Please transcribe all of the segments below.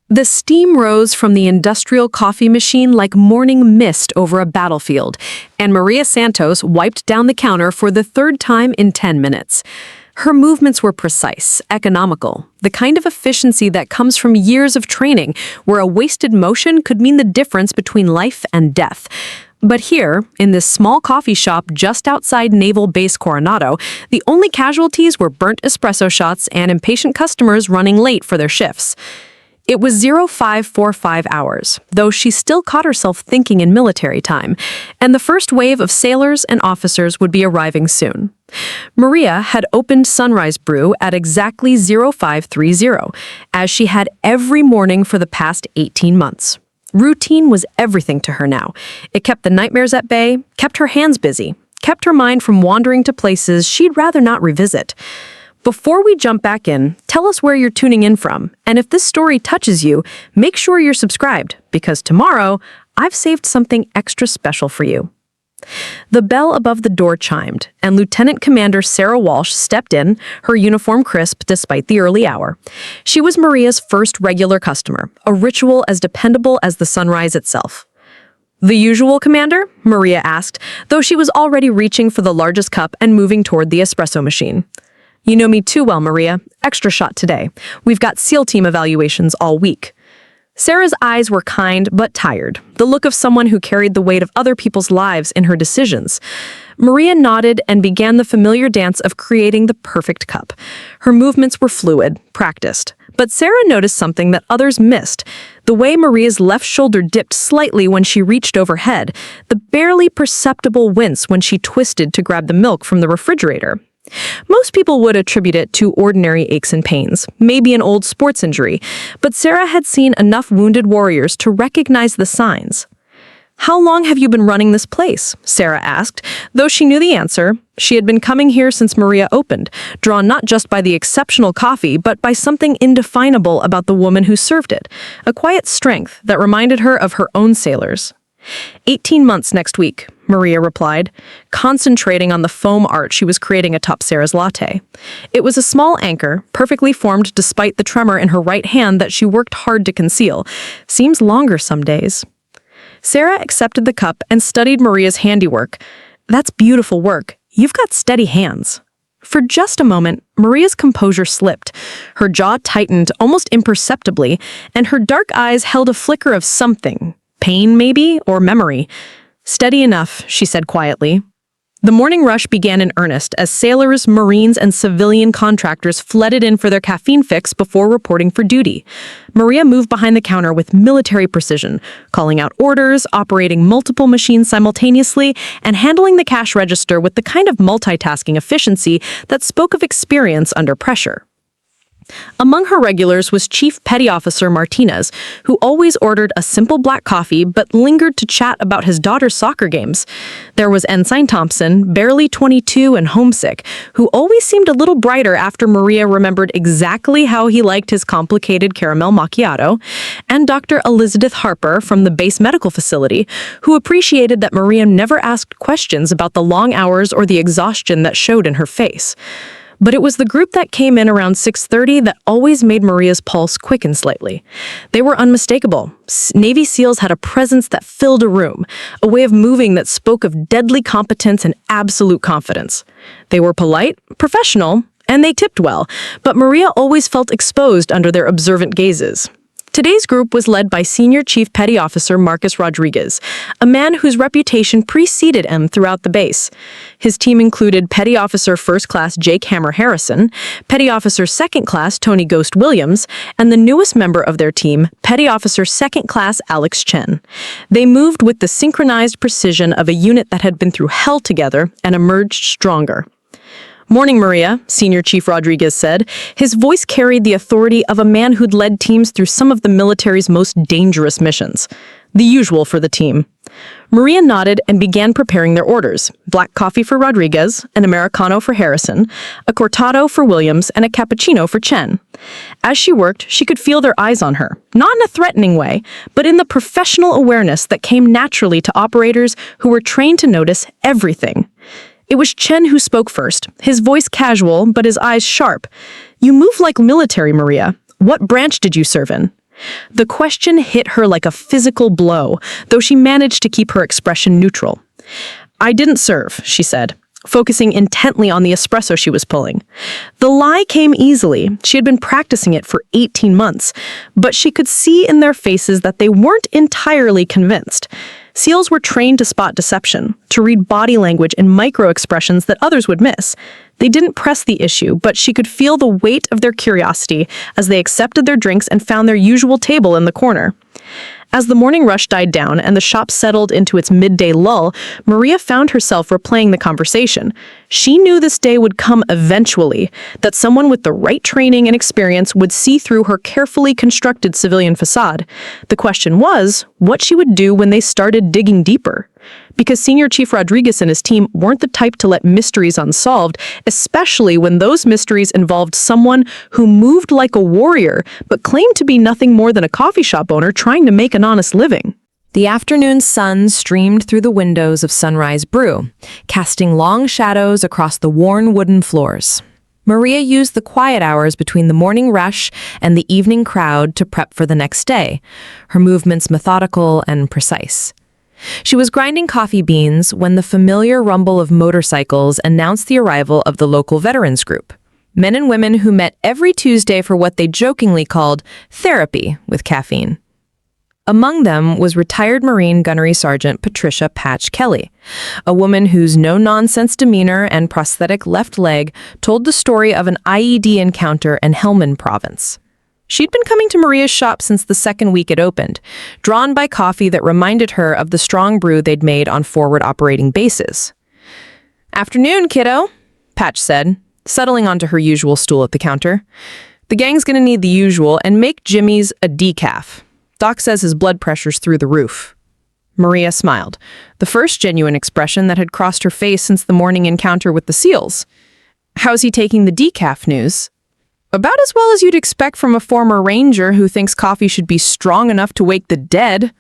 The steam rose from the industrial coffee machine like morning mist over a battlefield, and Maria Santos wiped down the counter for the third time in 10 minutes. Her movements were precise, economical, the kind of efficiency that comes from years of training, where a wasted motion could mean the difference between life and death. But here, in this small coffee shop just outside Naval Base Coronado, the only casualties were burnt espresso shots and impatient customers running late for their shifts. It was 0545 hours, though she still caught herself thinking in military time, and the first wave of sailors and officers would be arriving soon. Maria had opened Sunrise Brew at exactly 0530, as she had every morning for the past 18 months. Routine was everything to her now. It kept the nightmares at bay, kept her hands busy, kept her mind from wandering to places she'd rather not revisit. Before we jump back in, tell us where you're tuning in from, and if this story touches you, make sure you're subscribed, because tomorrow, I've saved something extra special for you. The bell above the door chimed, and Lieutenant Commander Sarah Walsh stepped in, her uniform crisp despite the early hour. She was Maria's first regular customer, a ritual as dependable as the sunrise itself. "The usual, Commander?" Maria asked, though she was already reaching for the largest cup and moving toward the espresso machine. "You know me too well, Maria. Extra shot today. We've got SEAL team evaluations all week." Sarah's eyes were kind but tired, the look of someone who carried the weight of other people's lives in her decisions. Maria nodded and began the familiar dance of creating the perfect cup. Her movements were fluid, practiced. But Sarah noticed something that others missed. The way Maria's left shoulder dipped slightly when she reached overhead, the barely perceptible wince when she twisted to grab the milk from the refrigerator. Most people would attribute it to ordinary aches and pains, maybe an old sports injury, but Sarah had seen enough wounded warriors to recognize the signs. "How long have you been running this place?" Sarah asked, though she knew the answer. She had been coming here since Maria opened, drawn not just by the exceptional coffee, but by something indefinable about the woman who served it, a quiet strength that reminded her of her own sailors. 18 months next week, Maria replied, concentrating on the foam art she was creating atop Sarah's latte. It was a small anchor, perfectly formed despite the tremor in her right hand that she worked hard to conceal. Seems longer some days. Sarah accepted the cup and studied Maria's handiwork. "That's beautiful work. You've got steady hands." For just a moment, Maria's composure slipped. Her jaw tightened almost imperceptibly, and her dark eyes held a flicker of something. Pain, maybe, or memory. "Steady enough," she said quietly. The morning rush began in earnest as sailors, Marines, and civilian contractors flooded in for their caffeine fix before reporting for duty. Maria moved behind the counter with military precision, calling out orders, operating multiple machines simultaneously, and handling the cash register with the kind of multitasking efficiency that spoke of experience under pressure. Among her regulars was Chief Petty Officer Martinez, who always ordered a simple black coffee but lingered to chat about his daughter's soccer games. There was Ensign Thompson, barely 22 and homesick, who always seemed a little brighter after Maria remembered exactly how he liked his complicated caramel macchiato, and Dr. Elizabeth Harper from the base medical facility, who appreciated that Maria never asked questions about the long hours or the exhaustion that showed in her face. But it was the group that came in around 6:30 that always made Maria's pulse quicken slightly. They were unmistakable. Navy SEALs had a presence that filled a room, a way of moving that spoke of deadly competence and absolute confidence. They were polite, professional, and they tipped well, but Maria always felt exposed under their observant gazes. Today's group was led by Senior Chief Petty Officer Marcus Rodriguez, a man whose reputation preceded him throughout the base. His team included Petty Officer First Class Jake Hammer Harrison, Petty Officer Second Class Tony Ghost Williams, and the newest member of their team, Petty Officer Second Class Alex Chen. They moved with the synchronized precision of a unit that had been through hell together and emerged stronger. "Morning, Maria," Senior Chief Rodriguez said. His voice carried the authority of a man who'd led teams through some of the military's most dangerous missions. The usual for the team. Maria nodded and began preparing their orders. Black coffee for Rodriguez, an Americano for Harrison, a cortado for Williams, and a cappuccino for Chen. As she worked, she could feel their eyes on her, not in a threatening way, but in the professional awareness that came naturally to operators who were trained to notice everything. It was Chen who spoke first, his voice casual, but his eyes sharp. "You move like military, Maria. What branch did you serve in?" The question hit her like a physical blow, though she managed to keep her expression neutral. "I didn't serve," she said, focusing intently on the espresso she was pulling. The lie came easily. She had been practicing it for 18 months, but she could see in their faces that they weren't entirely convinced. SEALs were trained to spot deception, to read body language and micro-expressions that others would miss. They didn't press the issue, but she could feel the weight of their curiosity as they accepted their drinks and found their usual table in the corner. As the morning rush died down and the shop settled into its midday lull, Maria found herself replaying the conversation. She knew this day would come eventually, that someone with the right training and experience would see through her carefully constructed civilian facade. The question was, what she would do when they started digging deeper. Because Senior Chief Rodriguez and his team weren't the type to let mysteries unsolved, especially when those mysteries involved someone who moved like a warrior but claimed to be nothing more than a coffee shop owner trying to make an honest living. The afternoon sun streamed through the windows of Sunrise Brew, casting long shadows across the worn wooden floors. Maria used the quiet hours between the morning rush and the evening crowd to prep for the next day, her movements methodical and precise. She was grinding coffee beans when the familiar rumble of motorcycles announced the arrival of the local veterans group. Men and women who met every Tuesday for what they jokingly called therapy with caffeine. Among them was retired Marine Gunnery Sergeant Patricia Patch Kelly, a woman whose no-nonsense demeanor and prosthetic left leg told the story of an IED encounter in Helmand Province. She'd been coming to Maria's shop since the second week it opened, drawn by coffee that reminded her of the strong brew they'd made on forward operating bases. "Afternoon, kiddo," Patch said, settling onto her usual stool at the counter. "The gang's gonna need the usual, and make Jimmy's a decaf. Doc says his blood pressure's through the roof." Maria smiled, the first genuine expression that had crossed her face since the morning encounter with the SEALs. "How's he taking the decaf news?" "About as well as you'd expect from a former ranger who thinks coffee should be strong enough to wake the dead."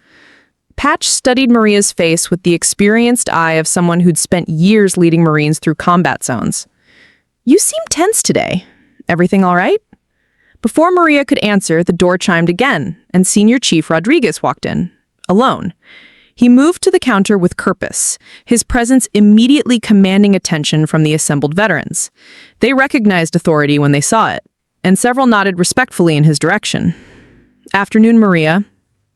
Patch studied Maria's face with the experienced eye of someone who'd spent years leading Marines through combat zones. "You seem tense today. Everything all right?" Before Maria could answer, the door chimed again, and Senior Chief Rodriguez walked in, alone. He moved to the counter with purpose, his presence immediately commanding attention from the assembled veterans. They recognized authority when they saw it, and several nodded respectfully in his direction. "Afternoon, Maria,"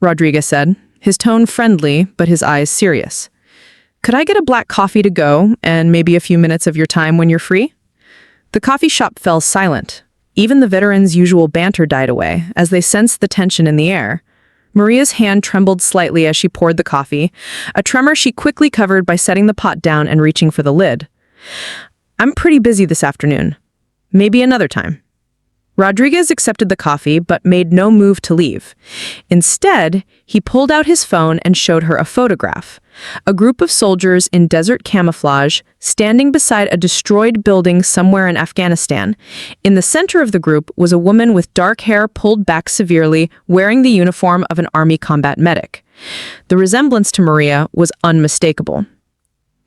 Rodriguez said, his tone friendly, but his eyes serious. "Could I get a black coffee to go, and maybe a few minutes of your time when you're free?" The coffee shop fell silent. Even the veterans' usual banter died away, as they sensed the tension in the air. Maria's hand trembled slightly as she poured the coffee, a tremor she quickly covered by setting the pot down and reaching for the lid. "I'm pretty busy this afternoon. Maybe another time." Rodriguez accepted the coffee, but made no move to leave. Instead, he pulled out his phone and showed her a photograph. A group of soldiers in desert camouflage, standing beside a destroyed building somewhere in Afghanistan. In the center of the group was a woman with dark hair pulled back severely, wearing the uniform of an Army combat medic. The resemblance to Maria was unmistakable.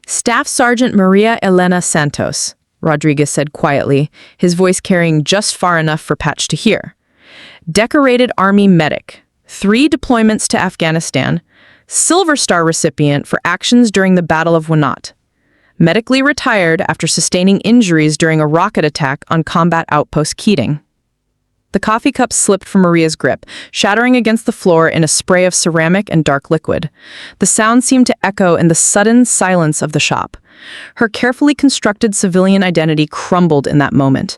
"Staff Sergeant Maria Elena Santos," Rodriguez said quietly, his voice carrying just far enough for Patch to hear. "Decorated Army medic, 3 deployments to Afghanistan, Silver Star recipient for actions during the Battle of Wanat. Medically retired after sustaining injuries during a rocket attack on combat outpost Keating." The coffee cup slipped from Maria's grip, shattering against the floor in a spray of ceramic and dark liquid. The sound seemed to echo in the sudden silence of the shop. Her carefully constructed civilian identity crumbled in that moment.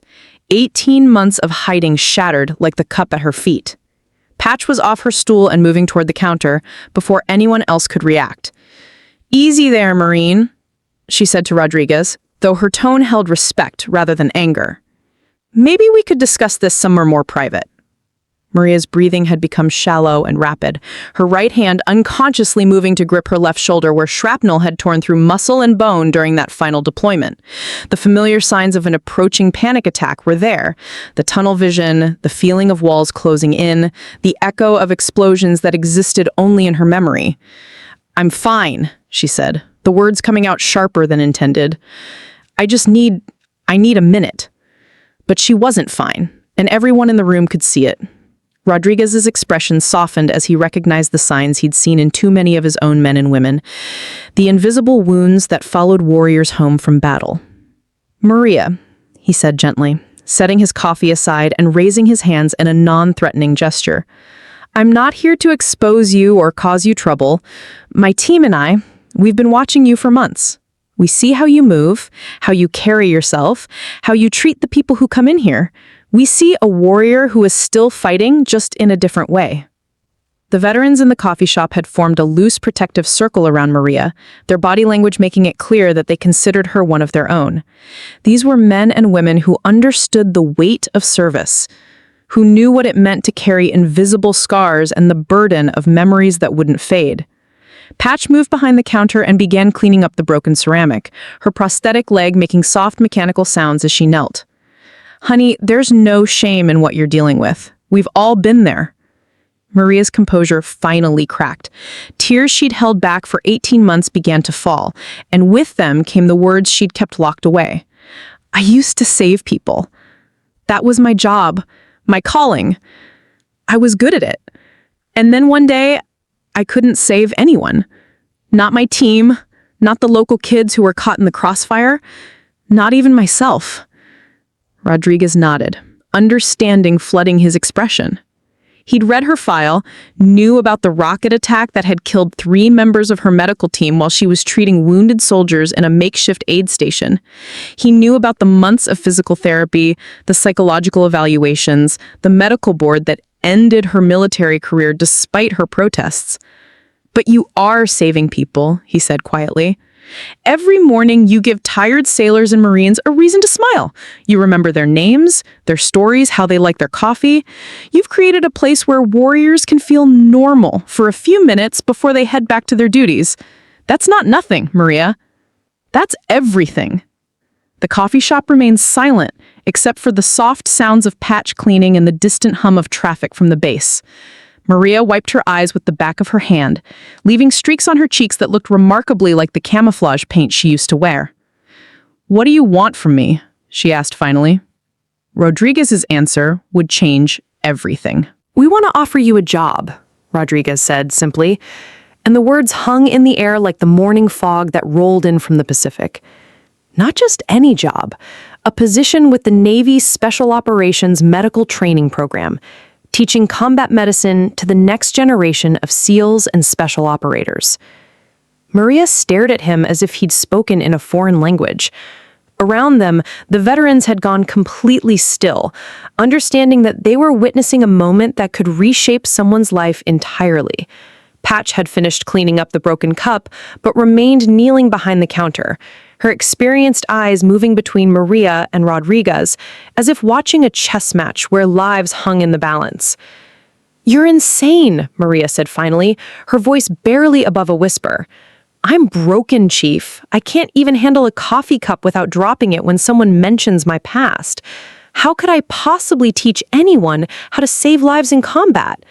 18 months of hiding shattered like the cup at her feet. Patch was off her stool and moving toward the counter before anyone else could react. "Easy there, Marine," she said to Rodriguez, though her tone held respect rather than anger. "Maybe we could discuss this somewhere more private." Maria's breathing had become shallow and rapid, her right hand unconsciously moving to grip her left shoulder where shrapnel had torn through muscle and bone during that final deployment. The familiar signs of an approaching panic attack were there. The tunnel vision, the feeling of walls closing in, the echo of explosions that existed only in her memory. "I'm fine," she said, the words coming out sharper than intended. I need a minute." But she wasn't fine, and everyone in the room could see it. Rodriguez's expression softened as he recognized the signs he'd seen in too many of his own men and women, the invisible wounds that followed warriors home from battle. "Maria," he said gently, setting his coffee aside and raising his hands in a non-threatening gesture. "I'm not here to expose you or cause you trouble. My team and I, we've been watching you for months. We see how you move, how you carry yourself, how you treat the people who come in here. We see a warrior who is still fighting, just in a different way." The veterans in the coffee shop had formed a loose protective circle around Maria, their body language making it clear that they considered her one of their own. These were men and women who understood the weight of service, who knew what it meant to carry invisible scars and the burden of memories that wouldn't fade. Patch moved behind the counter and began cleaning up the broken ceramic, her prosthetic leg making soft mechanical sounds as she knelt. "Honey, there's no shame in what you're dealing with. We've all been there." Maria's composure finally cracked. Tears she'd held back for 18 months began to fall, and with them came the words she'd kept locked away. "I used to save people. That was my job, my calling. I was good at it. And then one day, I couldn't save anyone. Not my team, not the local kids who were caught in the crossfire, not even myself." Rodriguez nodded, understanding flooding his expression. He'd read her file, knew about the rocket attack that had killed 3 members of her medical team while she was treating wounded soldiers in a makeshift aid station. He knew about the months of physical therapy, the psychological evaluations, the medical board that ended her military career despite her protests. "But you are saving people," he said quietly. "Every morning you give tired sailors and Marines a reason to smile. You remember their names, their stories, how they like their coffee. You've created a place where warriors can feel normal for a few minutes before they head back to their duties. That's not nothing, Maria. That's everything." The coffee shop remained silent, except for the soft sounds of patch cleaning and the distant hum of traffic from the base. Maria wiped her eyes with the back of her hand, leaving streaks on her cheeks that looked remarkably like the camouflage paint she used to wear. "What do you want from me?" she asked finally. Rodriguez's answer would change everything. "We want to offer you a job," Rodriguez said simply, and the words hung in the air like the morning fog that rolled in from the Pacific. Not just any job, a position with the Navy's Special Operations Medical Training Program, teaching combat medicine to the next generation of SEALs and special operators. Maria stared at him as if he'd spoken in a foreign language. Around them, the veterans had gone completely still, understanding that they were witnessing a moment that could reshape someone's life entirely. Patch had finished cleaning up the broken cup, but remained kneeling behind the counter, her experienced eyes moving between Maria and Rodriguez, as if watching a chess match where lives hung in the balance. "You're insane," Maria said finally, her voice barely above a whisper. "I'm broken, Chief. I can't even handle a coffee cup without dropping it when someone mentions my past. How could I possibly teach anyone how to save lives in combat?"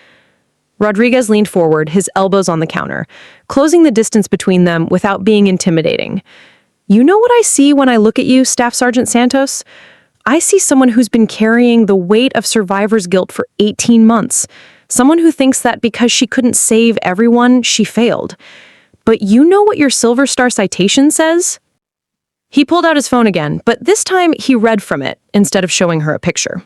Rodriguez leaned forward, his elbows on the counter, closing the distance between them without being intimidating. "You know what I see when I look at you, Staff Sergeant Santos? I see someone who's been carrying the weight of survivor's guilt for 18 months. Someone who thinks that because she couldn't save everyone, she failed. But you know what your Silver Star citation says?" He pulled out his phone again, but this time he read from it instead of showing her a picture.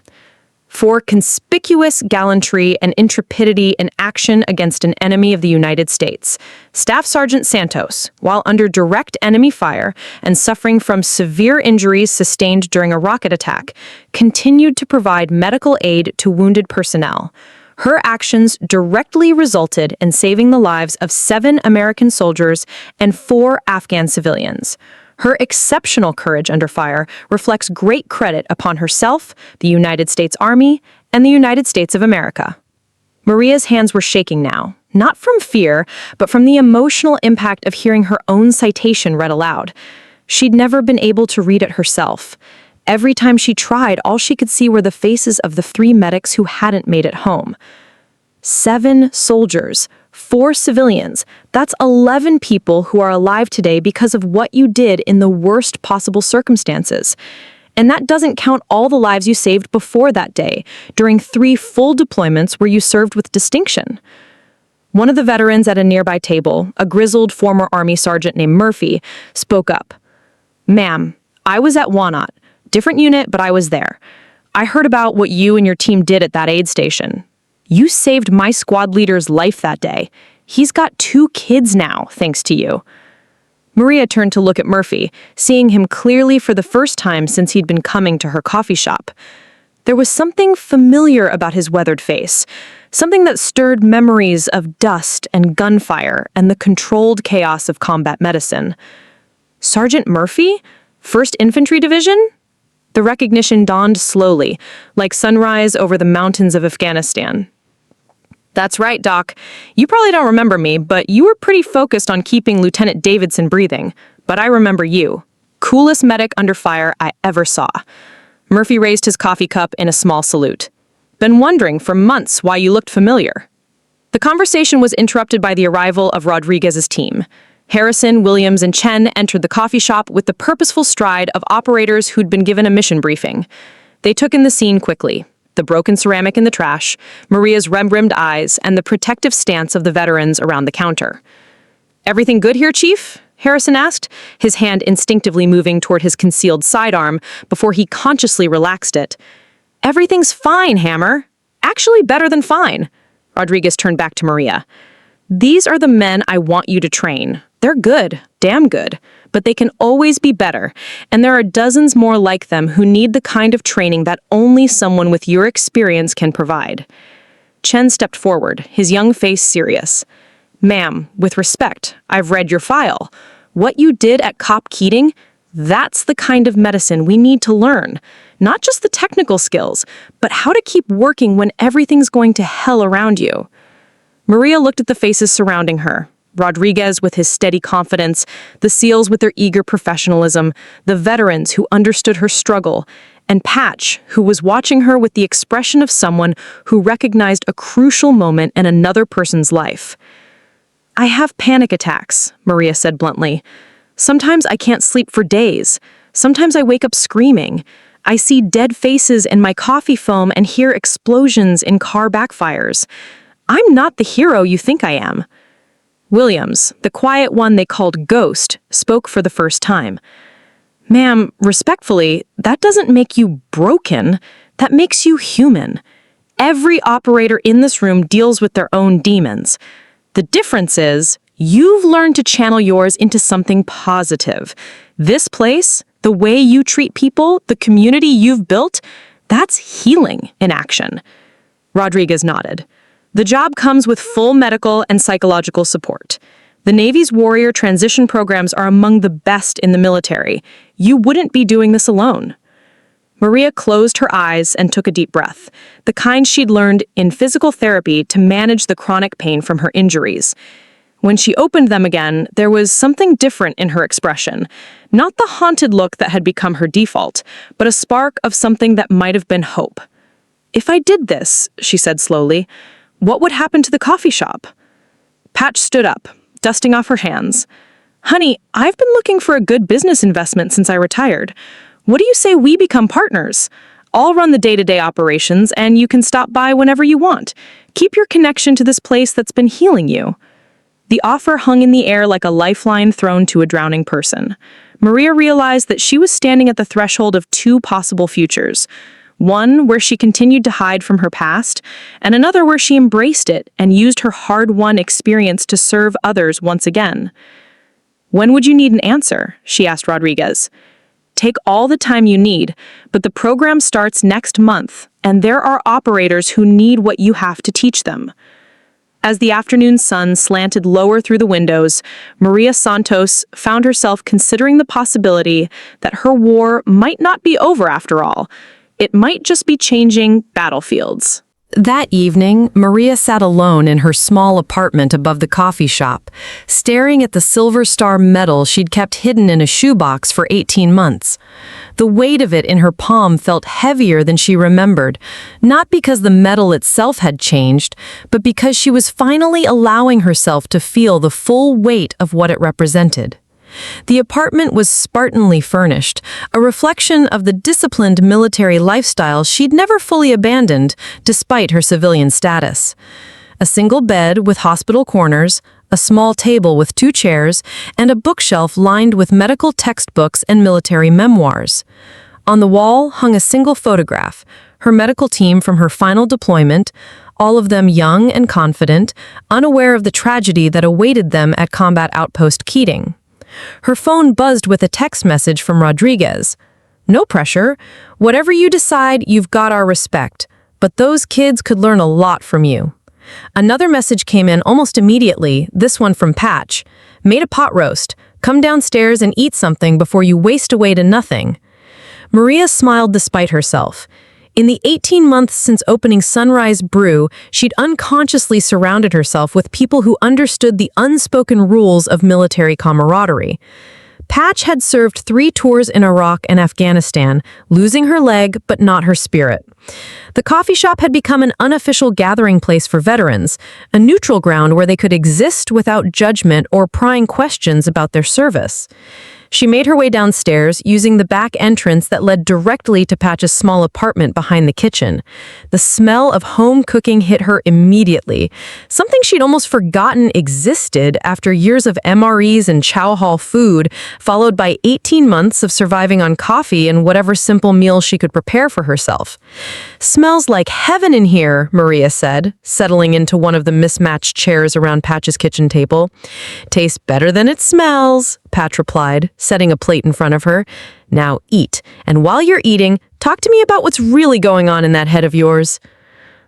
"For conspicuous gallantry and intrepidity in action against an enemy of the United States, Staff Sergeant Santos, while under direct enemy fire and suffering from severe injuries sustained during a rocket attack, continued to provide medical aid to wounded personnel. Her actions directly resulted in saving the lives of 7 American soldiers and 4 Afghan civilians. Her exceptional courage under fire reflects great credit upon herself, the United States Army, and the United States of America." Maria's hands were shaking now, not from fear, but from the emotional impact of hearing her own citation read aloud. She'd never been able to read it herself. Every time she tried, all she could see were the faces of the 3 medics who hadn't made it home. 7 soldiers, 4 civilians. That's 11 people who are alive today because of what you did in the worst possible circumstances. And that doesn't count all the lives you saved before that day, during 3 full deployments where you served with distinction. One of the veterans at a nearby table, a grizzled former Army sergeant named Murphy, spoke up. "Ma'am, I was at Wanat. Different unit, but I was there. I heard about what you and your team did at that aid station. You saved my squad leader's life that day. He's got 2 kids now, thanks to you." Maria turned to look at Murphy, seeing him clearly for the first time since he'd been coming to her coffee shop. There was something familiar about his weathered face, something that stirred memories of dust and gunfire and the controlled chaos of combat medicine. Sergeant Murphy? 1st Infantry Division? The recognition dawned slowly, like sunrise over the mountains of Afghanistan. "That's right, Doc. You probably don't remember me, but you were pretty focused on keeping Lieutenant Davidson breathing. But I remember you. Coolest medic under fire I ever saw." Murphy raised his coffee cup in a small salute. "Been wondering for months why you looked familiar." The conversation was interrupted by the arrival of Rodriguez's team. Harrison, Williams, and Chen entered the coffee shop with the purposeful stride of operators who'd been given a mission briefing. They took in the scene quickly. The broken ceramic in the trash, Maria's red-rimmed eyes, and the protective stance of the veterans around the counter. "Everything good here, Chief?" Harrison asked, his hand instinctively moving toward his concealed sidearm before he consciously relaxed it. "Everything's fine, Hammer. Actually better than fine." Rodriguez turned back to Maria. "These are the men I want you to train. They're good, damn good, but they can always be better, and there are dozens more like them who need the kind of training that only someone with your experience can provide." Chen stepped forward, his young face serious. "Ma'am, with respect, I've read your file. What you did at Cop Keating, that's the kind of medicine we need to learn. Not just the technical skills, but how to keep working when everything's going to hell around you." Maria looked at the faces surrounding her. Rodriguez with his steady confidence, the SEALs with their eager professionalism, the veterans who understood her struggle, and Patch, who was watching her with the expression of someone who recognized a crucial moment in another person's life. "I have panic attacks," Maria said bluntly. "Sometimes I can't sleep for days. Sometimes I wake up screaming. I see dead faces in my coffee foam and hear explosions in car backfires. I'm not the hero you think I am." Williams, the quiet one they called Ghost, spoke for the first time. "Ma'am, respectfully, that doesn't make you broken. That makes you human. Every operator in this room deals with their own demons. The difference is, you've learned to channel yours into something positive. This place, the way you treat people, the community you've built, that's healing in action." Rodriguez nodded. "The job comes with full medical and psychological support. The Navy's warrior transition programs are among the best in the military. You wouldn't be doing this alone." Maria closed her eyes and took a deep breath, the kind she'd learned in physical therapy to manage the chronic pain from her injuries. When she opened them again, there was something different in her expression. Not the haunted look that had become her default, but a spark of something that might have been hope. "If I did this," she said slowly, "what would happen to the coffee shop?" Patch stood up, dusting off her hands. "Honey, I've been looking for a good business investment since I retired. What do you say we become partners? I'll run the day-to-day operations, and you can stop by whenever you want. Keep your connection to this place that's been healing you." The offer hung in the air like a lifeline thrown to a drowning person. Maria realized that she was standing at the threshold of 2 possible futures. One where she continued to hide from her past, and another where she embraced it and used her hard-won experience to serve others once again. "When would you need an answer?" she asked Rodriguez. "Take all the time you need, but the program starts next month, and there are operators who need what you have to teach them." As the afternoon sun slanted lower through the windows, Maria Santos found herself considering the possibility that her war might not be over after all. It might just be changing battlefields. That evening, Maria sat alone in her small apartment above the coffee shop, staring at the Silver Star medal she'd kept hidden in a shoebox for 18 months. The weight of it in her palm felt heavier than she remembered, not because the medal itself had changed, but because she was finally allowing herself to feel the full weight of what it represented. The apartment was spartanly furnished, a reflection of the disciplined military lifestyle she'd never fully abandoned, despite her civilian status. A single bed with hospital corners, a small table with 2 chairs, and a bookshelf lined with medical textbooks and military memoirs. On the wall hung a single photograph, her medical team from her final deployment, all of them young and confident, unaware of the tragedy that awaited them at Combat Outpost Keating. Her phone buzzed with a text message from Rodriguez. "No pressure. Whatever you decide, you've got our respect. But those kids could learn a lot from you." Another message came in almost immediately, this one from Patch. "Made a pot roast. Come downstairs and eat something before you waste away to nothing." Maria smiled despite herself. In the 18 months since opening Sunrise Brew, she'd unconsciously surrounded herself with people who understood the unspoken rules of military camaraderie. Patch had served 3 tours in Iraq and Afghanistan, losing her leg but not her spirit. The coffee shop had become an unofficial gathering place for veterans, a neutral ground where they could exist without judgment or prying questions about their service. She made her way downstairs, using the back entrance that led directly to Patch's small apartment behind the kitchen. The smell of home cooking hit her immediately, something she'd almost forgotten existed after years of MREs and chow hall food, followed by 18 months of surviving on coffee and whatever simple meal she could prepare for herself. "Smells like heaven in here," Maria said, settling into one of the mismatched chairs around Patch's kitchen table. "Tastes better than it smells," Patch replied, setting a plate in front of her. "Now eat, and while you're eating, talk to me about what's really going on in that head of yours."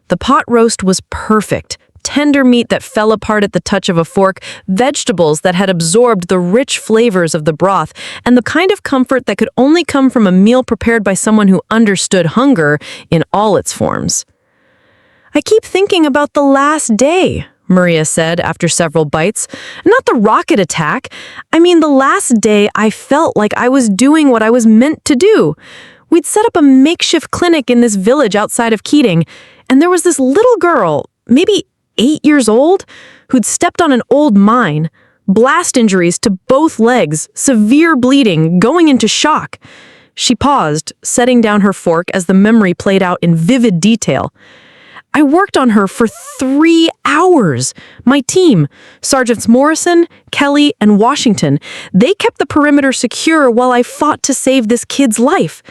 The pot roast was perfect. Tender meat that fell apart at the touch of a fork, vegetables that had absorbed the rich flavors of the broth, and the kind of comfort that could only come from a meal prepared by someone who understood hunger in all its forms. "I keep thinking about the last day," Maria said after several bites. "Not the rocket attack. I mean, the last day I felt like I was doing what I was meant to do. We'd set up a makeshift clinic in this village outside of Keating, and there was this little girl, maybe 8 years old, who'd stepped on an old mine. Blast injuries to both legs, severe bleeding, going into shock." She paused, setting down her fork as the memory played out in vivid detail. "I worked on her for 3 hours. My team, Sergeants Morrison, Kelly, and Washington, they kept the perimeter secure while I fought to save this kid's life.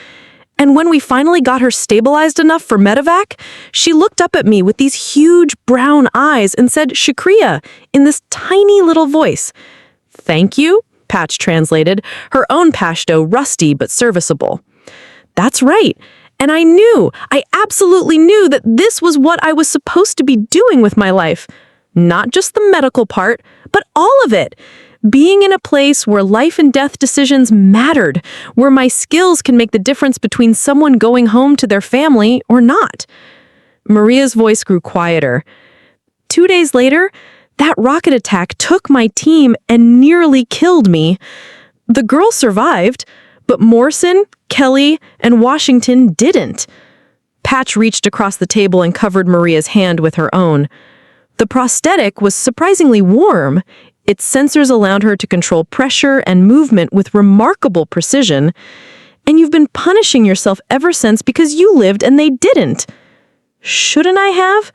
And when we finally got her stabilized enough for medevac, she looked up at me with these huge brown eyes and said, 'Shukriya,' in this tiny little voice. 'Thank you,' Patch translated, her own Pashto rusty but serviceable. That's right. And I absolutely knew that this was what I was supposed to be doing with my life. Not just the medical part, but all of it. Being in a place where life and death decisions mattered, where my skills can make the difference between someone going home to their family or not." Maria's voice grew quieter. 2 days later, that rocket attack took my team and nearly killed me. The girl survived, but Morrison, Kelly, and Washington didn't. Patch reached across the table and covered Maria's hand with her own. The prosthetic was surprisingly warm. Its sensors allowed her to control pressure and movement with remarkable precision. And you've been punishing yourself ever since because you lived and they didn't. Shouldn't I have?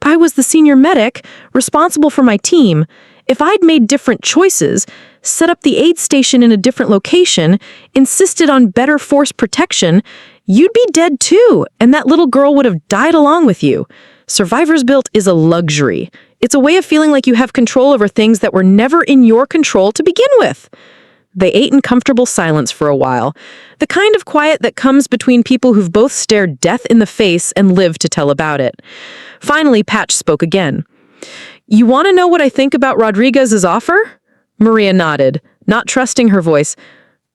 I was the senior medic, responsible for my team. If I'd made different choices, set up the aid station in a different location, insisted on better force protection, you'd be dead too, and that little girl would have died along with you. Survivor's guilt is a luxury. It's a way of feeling like you have control over things that were never in your control to begin with." They ate in comfortable silence for a while, the kind of quiet that comes between people who've both stared death in the face and lived to tell about it. Finally, Patch spoke again. "You want to know what I think about Rodriguez's offer?" Maria nodded, not trusting her voice.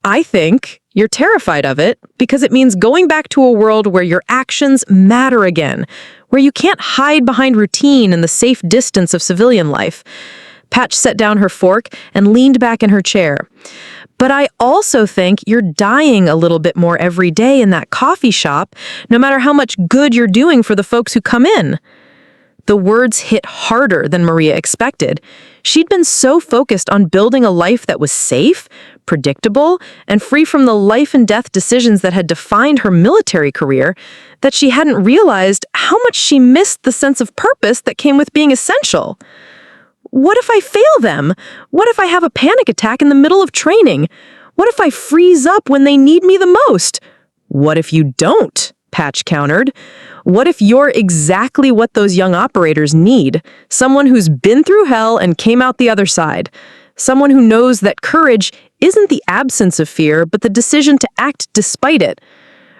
"I think you're terrified of it because it means going back to a world where your actions matter again, where you can't hide behind routine and the safe distance of civilian life." Patch set down her fork and leaned back in her chair. "But I also think you're dying a little bit more every day in that coffee shop, no matter how much good you're doing for the folks who come in." The words hit harder than Maria expected. She'd been so focused on building a life that was safe, predictable, and free from the life and death decisions that had defined her military career that she hadn't realized how much she missed the sense of purpose that came with being essential. What if I fail them? What if I have a panic attack in the middle of training? What if I freeze up when they need me the most? What if you don't? Patch countered. What if you're exactly what those young operators need? Someone who's been through hell and came out the other side. Someone who knows that courage isn't the absence of fear, but the decision to act despite it.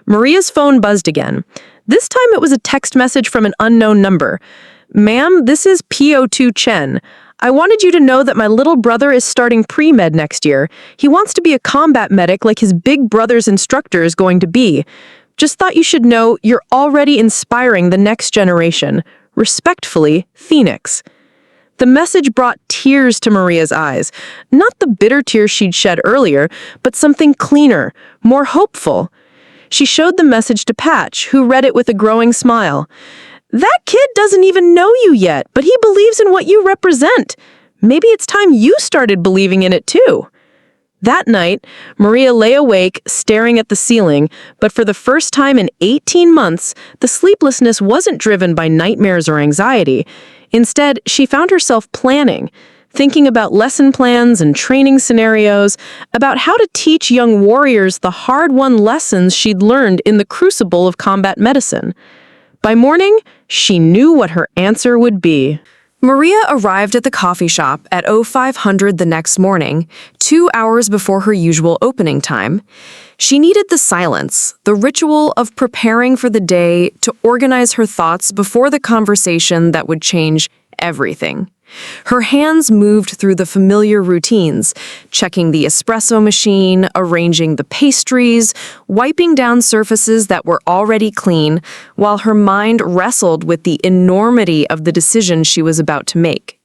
Maria's phone buzzed again. This time it was a text message from an unknown number. "Ma'am, this is PO2 Chen. I wanted you to know that my little brother is starting pre-med next year. He wants to be a combat medic like his big brother's instructor is going to be. Just thought you should know you're already inspiring the next generation. Respectfully, Phoenix." The message brought tears to Maria's eyes. Not the bitter tears she'd shed earlier, but something cleaner, more hopeful. She showed the message to Patch, who read it with a growing smile. "That kid doesn't even know you yet, but he believes in what you represent. Maybe it's time you started believing in it too." That night, Maria lay awake, staring at the ceiling, but for the first time in 18 months, the sleeplessness wasn't driven by nightmares or anxiety. Instead, she found herself planning, thinking about lesson plans and training scenarios, about how to teach young warriors the hard-won lessons she'd learned in the crucible of combat medicine. By morning, she knew what her answer would be. Maria arrived at the coffee shop at 0500 the next morning, 2 hours before her usual opening time. She needed the silence, the ritual of preparing for the day to organize her thoughts before the conversation that would change everything. Her hands moved through the familiar routines, checking the espresso machine, arranging the pastries, wiping down surfaces that were already clean, while her mind wrestled with the enormity of the decision she was about to make.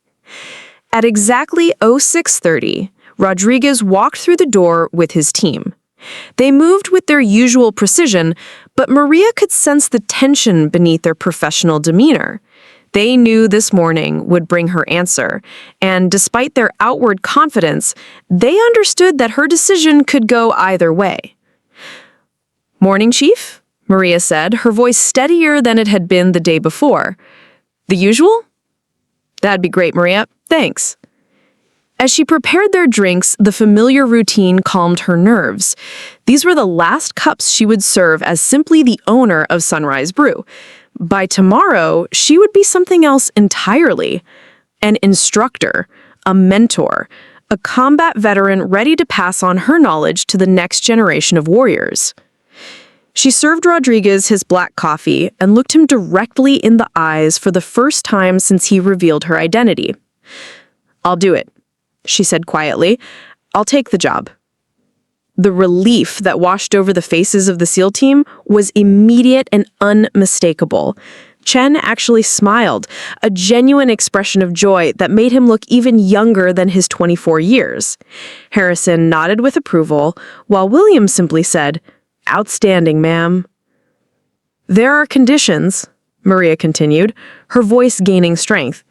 At exactly 0630, Rodriguez walked through the door with his team. They moved with their usual precision, but Maria could sense the tension beneath their professional demeanor. They knew this morning would bring her answer, and despite their outward confidence, they understood that her decision could go either way. "Morning, Chief," Maria said, her voice steadier than it had been the day before. "The usual?" "That'd be great, Maria. Thanks." As she prepared their drinks, the familiar routine calmed her nerves. These were the last cups she would serve as simply the owner of Sunrise Brew. By tomorrow, she would be something else entirely. An instructor, a mentor, a combat veteran ready to pass on her knowledge to the next generation of warriors. She served Rodriguez his black coffee and looked him directly in the eyes for the first time since he revealed her identity. "I'll do it," she said quietly. "I'll take the job." The relief that washed over the faces of the SEAL team was immediate and unmistakable. Chen actually smiled, a genuine expression of joy that made him look even younger than his 24 years. Harrison nodded with approval, while William simply said, "Outstanding, ma'am." "There are conditions," Maria continued, her voice gaining strength.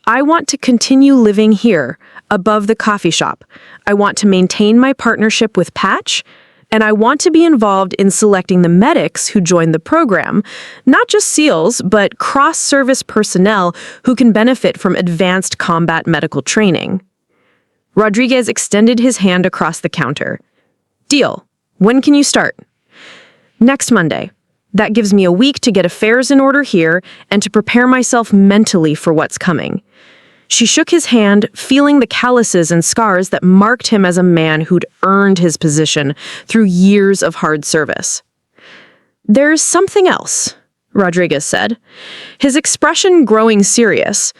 "I want to continue living here, above the coffee shop. I want to maintain my partnership with Patch, and I want to be involved in selecting the medics who join the program, not just SEALs, but cross-service personnel who can benefit from advanced combat medical training." Rodriguez extended his hand across the counter. "Deal. When can you start?" "Next Monday. That gives me a week to get affairs in order here and to prepare myself mentally for what's coming." She shook his hand, feeling the calluses and scars that marked him as a man who'd earned his position through years of hard service. "There's something else," Rodriguez said, his expression growing serious.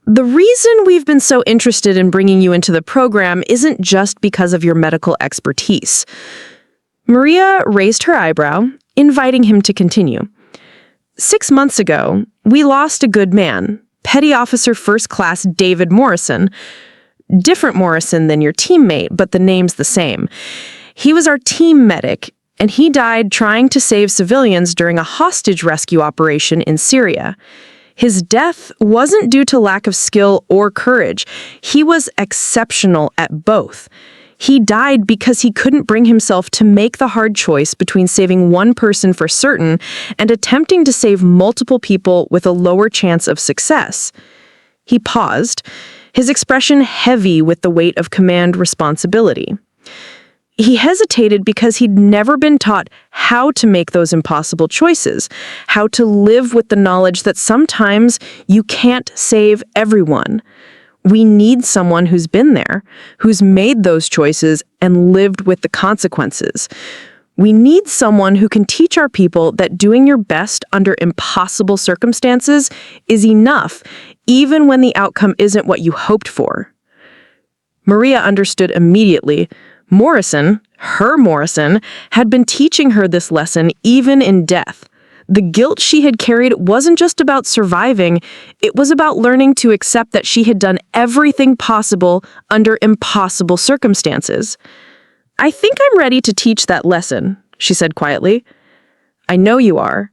"The reason we've been so interested in bringing you into the program isn't just because of your medical expertise." Maria raised her eyebrow, inviting him to continue. "6 months ago, we lost a good man, Petty Officer First Class David Morrison. Different Morrison than your teammate, but the name's the same. He was our team medic, and he died trying to save civilians during a hostage rescue operation in Syria. His death wasn't due to lack of skill or courage. He was exceptional at both. He died because he couldn't bring himself to make the hard choice between saving one person for certain and attempting to save multiple people with a lower chance of success. He paused, his expression heavy with the weight of command responsibility. He hesitated because he'd never been taught how to make those impossible choices, how to live with the knowledge that sometimes you can't save everyone. We need someone who's been there, who's made those choices and lived with the consequences. We need someone who can teach our people that doing your best under impossible circumstances is enough, even when the outcome isn't what you hoped for. Maria understood immediately. Morrison, had been teaching her this lesson even in death. The guilt she had carried wasn't just about surviving, it was about learning to accept that she had done everything possible under impossible circumstances. "I think I'm ready to teach that lesson," she said quietly. "I know you are.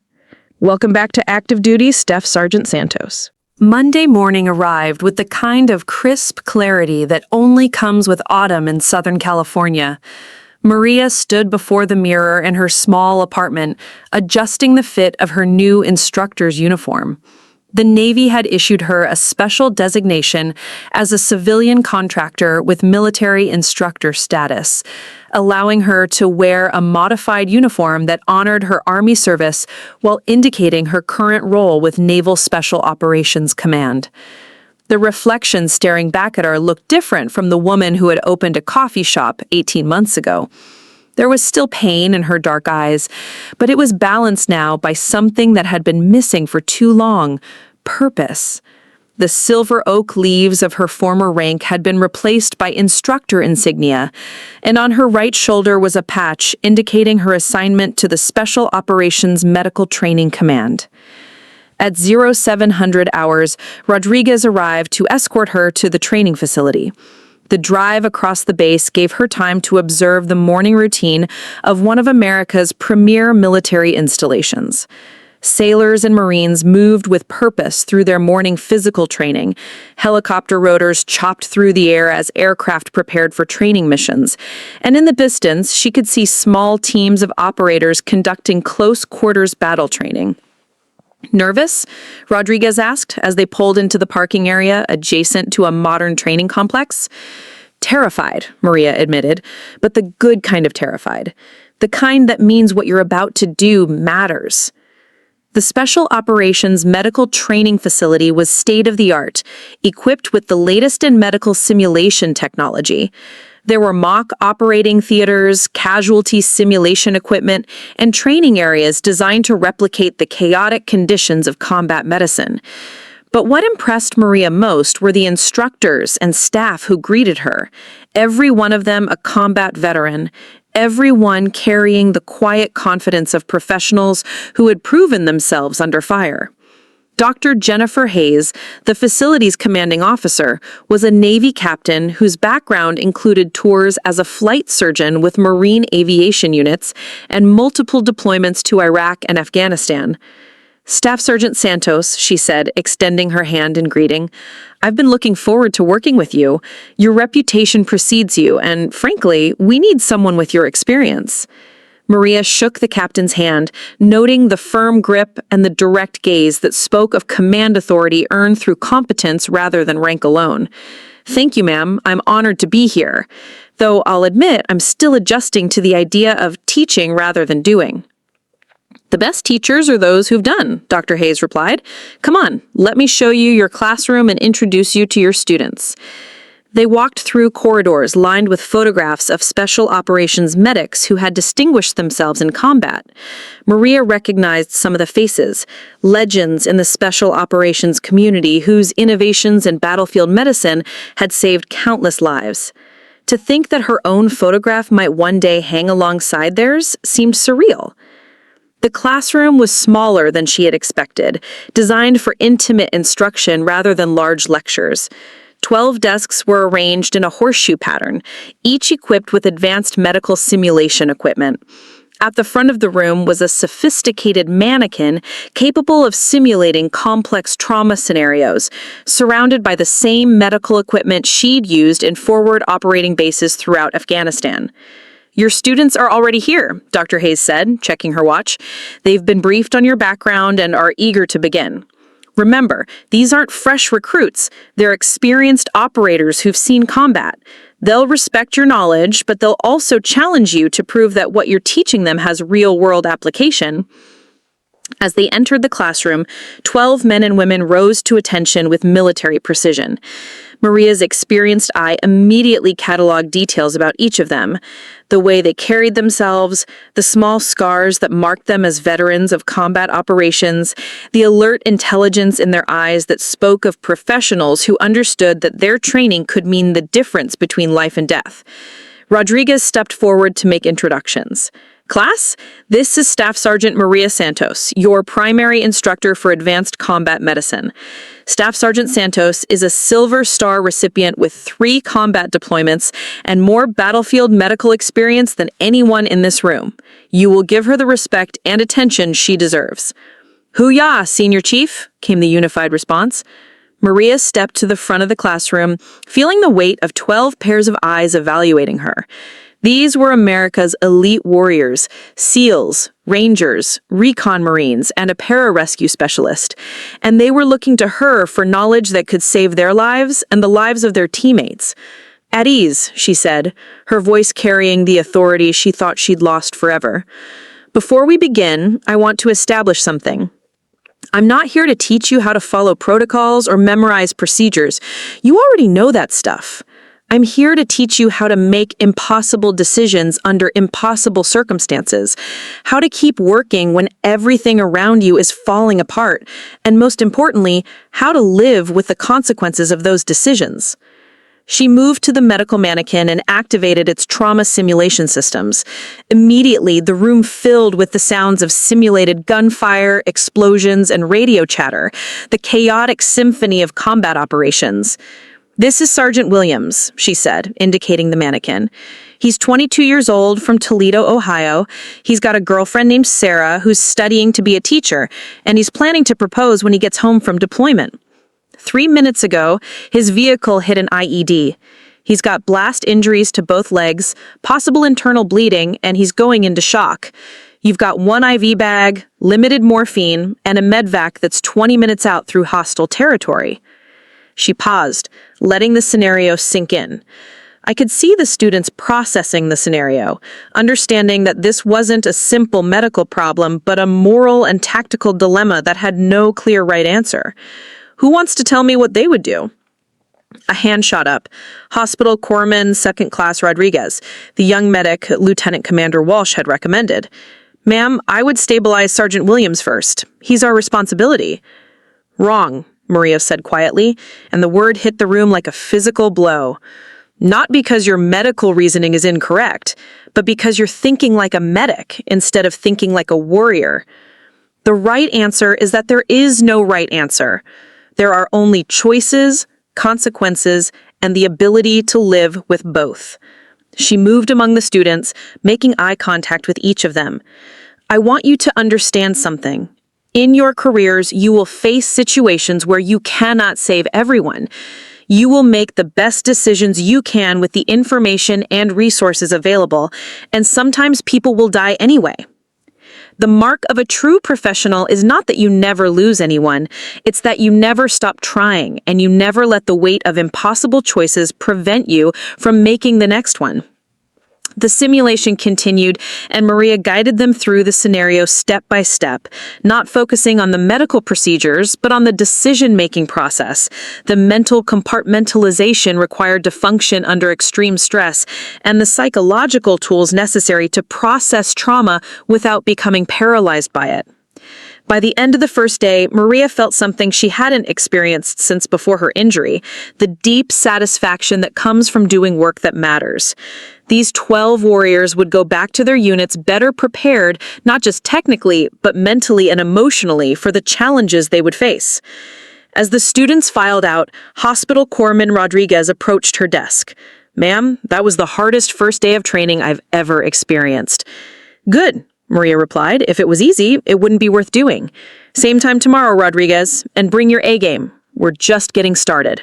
Welcome back to active duty, Staff Sergeant Santos." Monday morning arrived with the kind of crisp clarity that only comes with autumn in Southern California. Maria stood before the mirror in her small apartment, adjusting the fit of her new instructor's uniform. The Navy had issued her a special designation as a civilian contractor with military instructor status, allowing her to wear a modified uniform that honored her Army service while indicating her current role with Naval Special Operations Command. The reflection staring back at her looked different from the woman who had opened a coffee shop 18 months ago. There was still pain in her dark eyes, but it was balanced now by something that had been missing for too long: purpose. The silver oak leaves of her former rank had been replaced by instructor insignia, and on her right shoulder was a patch indicating her assignment to the Special Operations Medical Training Command. At 0700 hours, Rodriguez arrived to escort her to the training facility. The drive across the base gave her time to observe the morning routine of one of America's premier military installations. Sailors and Marines moved with purpose through their morning physical training. Helicopter rotors chopped through the air as aircraft prepared for training missions. And in the distance, she could see small teams of operators conducting close-quarters battle training. "Nervous?" Rodriguez asked as they pulled into the parking area adjacent to a modern training complex. "Terrified," Maria admitted, but the good kind of terrified. The kind that means what you're about to do matters. The Special Operations Medical Training Facility was state-of-the-art, equipped with the latest in medical simulation technology. There were mock operating theaters, casualty simulation equipment, and training areas designed to replicate the chaotic conditions of combat medicine. But what impressed Maria most were the instructors and staff who greeted her, every one of them a combat veteran, everyone carrying the quiet confidence of professionals who had proven themselves under fire. Dr. Jennifer Hayes, the facility's commanding officer, was a Navy captain whose background included tours as a flight surgeon with Marine aviation units and multiple deployments to Iraq and Afghanistan. "Staff Sergeant Santos," she said, extending her hand in greeting, "I've been looking forward to working with you. Your reputation precedes you, and frankly, we need someone with your experience." Maria shook the captain's hand, noting the firm grip and the direct gaze that spoke of command authority earned through competence rather than rank alone. "Thank you, ma'am. I'm honored to be here. Though I'll admit I'm still adjusting to the idea of teaching rather than doing." "The best teachers are those who've done," Dr. Hayes replied. "Come on, let me show you your classroom and introduce you to your students." They walked through corridors lined with photographs of Special Operations medics who had distinguished themselves in combat. Maria recognized some of the faces, legends in the Special Operations community whose innovations in battlefield medicine had saved countless lives. To think that her own photograph might one day hang alongside theirs seemed surreal. The classroom was smaller than she had expected, designed for intimate instruction rather than large lectures. 12 desks were arranged in a horseshoe pattern, each equipped with advanced medical simulation equipment. At the front of the room was a sophisticated mannequin capable of simulating complex trauma scenarios, surrounded by the same medical equipment she'd used in forward operating bases throughout Afghanistan. "Your students are already here," Dr. Hayes said, checking her watch. "They've been briefed on your background and are eager to begin. Remember, these aren't fresh recruits. They're experienced operators who've seen combat. They'll respect your knowledge, but they'll also challenge you to prove that what you're teaching them has real-world application." As they entered the classroom, 12 men and women rose to attention with military precision. Maria's experienced eye immediately cataloged details about each of them: the way they carried themselves, the small scars that marked them as veterans of combat operations, the alert intelligence in their eyes that spoke of professionals who understood that their training could mean the difference between life and death. Rodriguez stepped forward to make introductions. "Class, this is Staff Sergeant Maria Santos, your primary instructor for Advanced Combat Medicine. Staff Sergeant Santos is a Silver Star recipient with 3 combat deployments and more battlefield medical experience than anyone in this room. You will give her the respect and attention she deserves." "Hoo-yah, Senior Chief," came the unified response. Maria stepped to the front of the classroom, feeling the weight of 12 pairs of eyes evaluating her. These were America's elite warriors, SEALs, Rangers, Recon Marines, and a pararescue specialist, and they were looking to her for knowledge that could save their lives and the lives of their teammates. "At ease," she said, her voice carrying the authority she thought she'd lost forever. "Before we begin, I want to establish something. I'm not here to teach you how to follow protocols or memorize procedures. You already know that stuff. I'm here to teach you how to make impossible decisions under impossible circumstances, how to keep working when everything around you is falling apart, and most importantly, how to live with the consequences of those decisions." She moved to the medical mannequin and activated its trauma simulation systems. Immediately, the room filled with the sounds of simulated gunfire, explosions, and radio chatter, the chaotic symphony of combat operations. "This is Sergeant Williams," she said, indicating the mannequin. "He's 22 years old, from Toledo, Ohio. He's got a girlfriend named Sarah who's studying to be a teacher, and he's planning to propose when he gets home from deployment. 3 minutes ago, his vehicle hit an IED. He's got blast injuries to both legs, possible internal bleeding, and he's going into shock. You've got 1 IV bag, limited morphine, and a medvac that's 20 minutes out through hostile territory." She paused, letting the scenario sink in. I could see the students processing the scenario, understanding that this wasn't a simple medical problem, but a moral and tactical dilemma that had no clear right answer. "Who wants to tell me what they would do?" A hand shot up. Hospital Corpsman 2nd Class Rodriguez, the young medic Lieutenant Commander Walsh had recommended. "Ma'am, I would stabilize Sergeant Williams first. He's our responsibility." "Wrong," Maria said quietly, and the word hit the room like a physical blow. "Not because your medical reasoning is incorrect, but because you're thinking like a medic instead of thinking like a warrior. The right answer is that there is no right answer. There are only choices, consequences, and the ability to live with both." She moved among the students, making eye contact with each of them. "I want you to understand something. In your careers, you will face situations where you cannot save everyone. You will make the best decisions you can with the information and resources available, and sometimes people will die anyway. The mark of a true professional is not that you never lose anyone, it's that you never stop trying and you never let the weight of impossible choices prevent you from making the next one." The simulation continued, and Maria guided them through the scenario step by step, not focusing on the medical procedures, but on the decision-making process, the mental compartmentalization required to function under extreme stress, and the psychological tools necessary to process trauma without becoming paralyzed by it. By the end of the first day, Maria felt something she hadn't experienced since before her injury, the deep satisfaction that comes from doing work that matters. These 12 warriors would go back to their units better prepared, not just technically, but mentally and emotionally for the challenges they would face. As the students filed out, Hospital Corpsman Rodriguez approached her desk. "Ma'am, that was the hardest first day of training I've ever experienced. Good, Maria replied. If it was easy, it wouldn't be worth doing. Same time tomorrow, Rodriguez, and bring your A game. We're just getting started.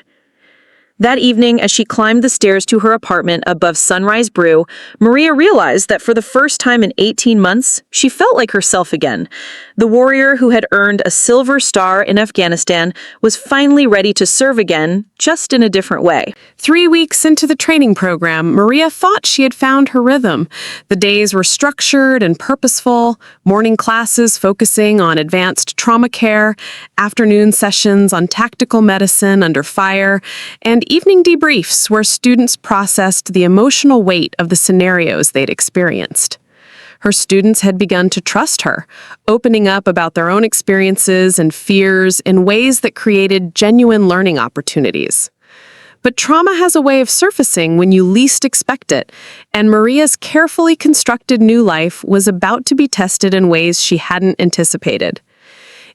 That evening, as she climbed the stairs to her apartment above Sunrise Brew, Maria realized that for the first time in 18 months, she felt like herself again. The warrior who had earned a silver star in Afghanistan was finally ready to serve again, just in a different way. 3 weeks into the training program, Maria thought she had found her rhythm. The days were structured and purposeful, morning classes focusing on advanced trauma care, afternoon sessions on tactical medicine under fire, and evening debriefs where students processed the emotional weight of the scenarios they'd experienced. Her students had begun to trust her, opening up about their own experiences and fears in ways that created genuine learning opportunities. But trauma has a way of surfacing when you least expect it, and Maria's carefully constructed new life was about to be tested in ways she hadn't anticipated.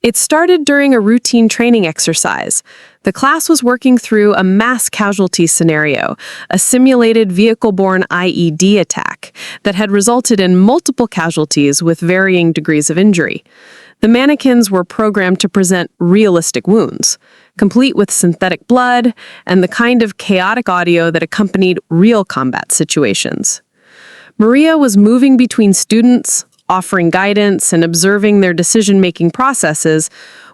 It started during a routine training exercise. The class was working through a mass casualty scenario, a simulated vehicle-borne IED attack that had resulted in multiple casualties with varying degrees of injury. The mannequins were programmed to present realistic wounds, complete with synthetic blood and the kind of chaotic audio that accompanied real combat situations. Maria was moving between students, offering guidance and observing their decision-making processes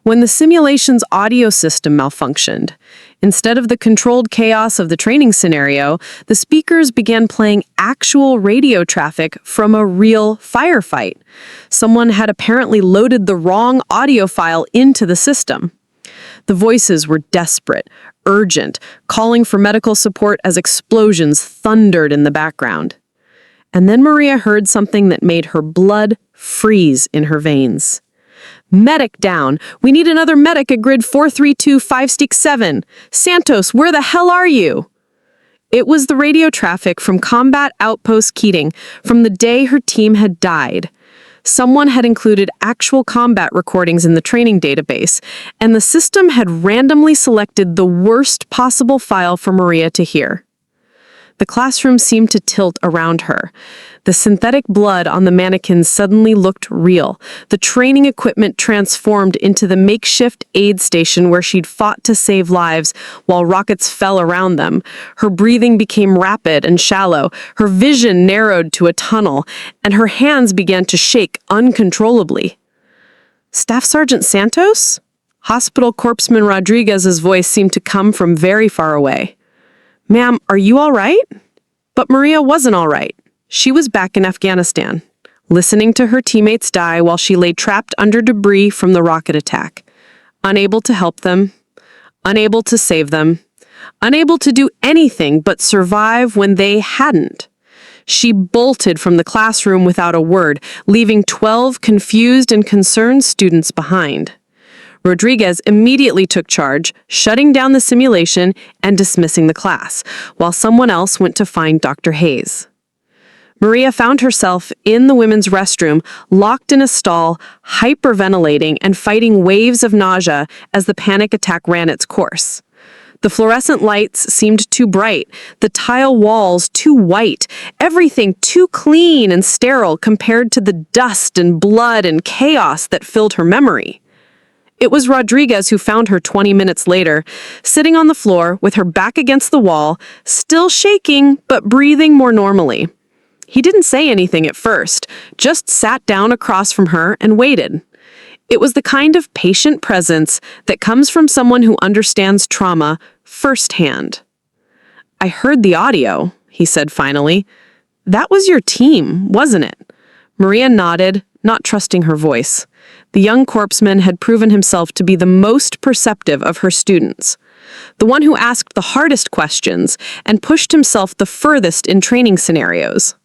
when the simulation's audio system malfunctioned. Instead of the controlled chaos of the training scenario, the speakers began playing actual radio traffic from a real firefight. Someone had apparently loaded the wrong audio file into the system. The voices were desperate, urgent, calling for medical support as explosions thundered in the background. And then Maria heard something that made her blood freeze in her veins. Medic down. We need another medic at grid 432567. Santos, where the hell are you? It was the radio traffic from Combat Outpost Keating from the day her team had died. Someone had included actual combat recordings in the training database, and the system had randomly selected the worst possible file for Maria to hear. The classroom seemed to tilt around her. The synthetic blood on the mannequins suddenly looked real. The training equipment transformed into the makeshift aid station where she'd fought to save lives while rockets fell around them. Her breathing became rapid and shallow. Her vision narrowed to a tunnel, and her hands began to shake uncontrollably. Staff Sergeant Santos? Hospital Corpsman Rodriguez's voice seemed to come from very far away. Ma'am, are you all right? But Maria wasn't all right. She was back in Afghanistan, listening to her teammates die while she lay trapped under debris from the rocket attack, unable to help them, unable to save them, unable to do anything but survive when they hadn't. She bolted from the classroom without a word, leaving 12 confused and concerned students behind. Rodriguez immediately took charge, shutting down the simulation and dismissing the class, while someone else went to find Dr. Hayes. Maria found herself in the women's restroom, locked in a stall, hyperventilating and fighting waves of nausea as the panic attack ran its course. The fluorescent lights seemed too bright, the tile walls too white, everything too clean and sterile compared to the dust and blood and chaos that filled her memory. It was Rodriguez who found her 20 minutes later, sitting on the floor with her back against the wall, still shaking but breathing more normally. He didn't say anything at first, just sat down across from her and waited. It was the kind of patient presence that comes from someone who understands trauma firsthand. I heard the audio, he said finally. That was your team, wasn't it? Maria nodded, not trusting her voice. The young corpsman had proven himself to be the most perceptive of her students, the one who asked the hardest questions and pushed himself the furthest in training scenarios.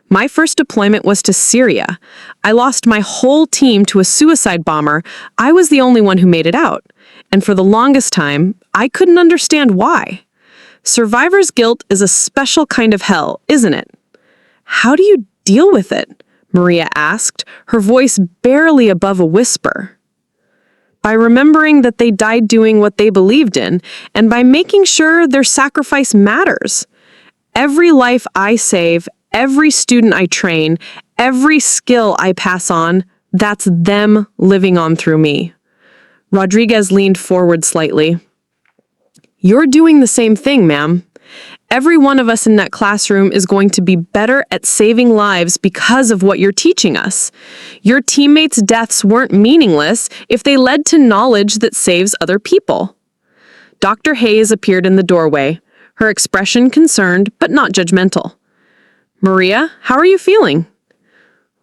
My first deployment was to Syria. I lost my whole team to a suicide bomber. I was the only one who made it out. And for the longest time, I couldn't understand why. Survivor's guilt is a special kind of hell, isn't it? How do you deal with it? Maria asked, her voice barely above a whisper. By remembering that they died doing what they believed in, and by making sure their sacrifice matters. Every life I save, every student I train, Every skill I pass on, that's them living on through me. Rodriguez leaned forward slightly. You're doing the same thing, ma'am. Every one of us in that classroom is going to be better at saving lives because of what you're teaching us. Your teammates' deaths weren't meaningless if they led to knowledge that saves other people. Dr. Hayes appeared in the doorway, her expression concerned but not judgmental. Maria, how are you feeling?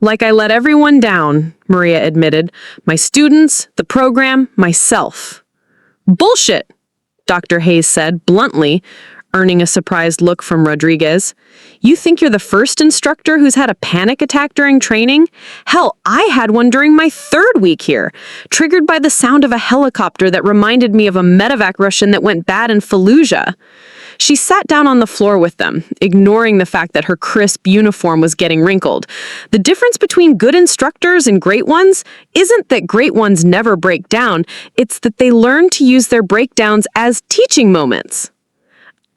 Like I let everyone down, Maria admitted. My students, the program, myself. Bullshit, Dr. Hayes said bluntly, earning a surprised look from Rodriguez. You think you're the first instructor who's had a panic attack during training? Hell, I had one during my 3rd week here, triggered by the sound of a helicopter that reminded me of a medevac Russian that went bad in Fallujah. She sat down on the floor with them, ignoring the fact that her crisp uniform was getting wrinkled. The difference between good instructors and great ones isn't that great ones never break down, it's that they learn to use their breakdowns as teaching moments.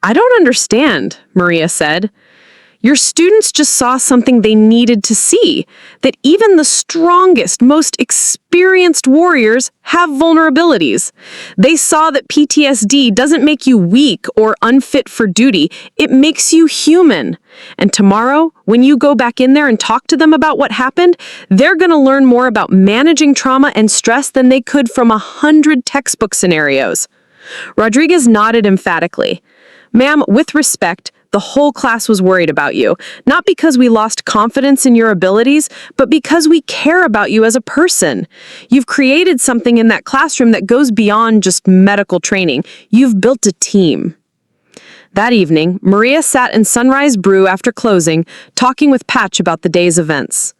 I don't understand, Maria said. Your students just saw something they needed to see, that even the strongest, most experienced warriors have vulnerabilities. They saw that PTSD doesn't make you weak or unfit for duty, it makes you human. And tomorrow, when you go back in there and talk to them about what happened, they're going to learn more about managing trauma and stress than they could from 100 textbook scenarios. Rodriguez nodded emphatically. Ma'am, with respect, the whole class was worried about you, not because we lost confidence in your abilities, but because we care about you as a person. You've created something in that classroom that goes beyond just medical training. You've built a team. That evening, Maria sat in Sunrise Brew after closing, talking with Patch about the day's events.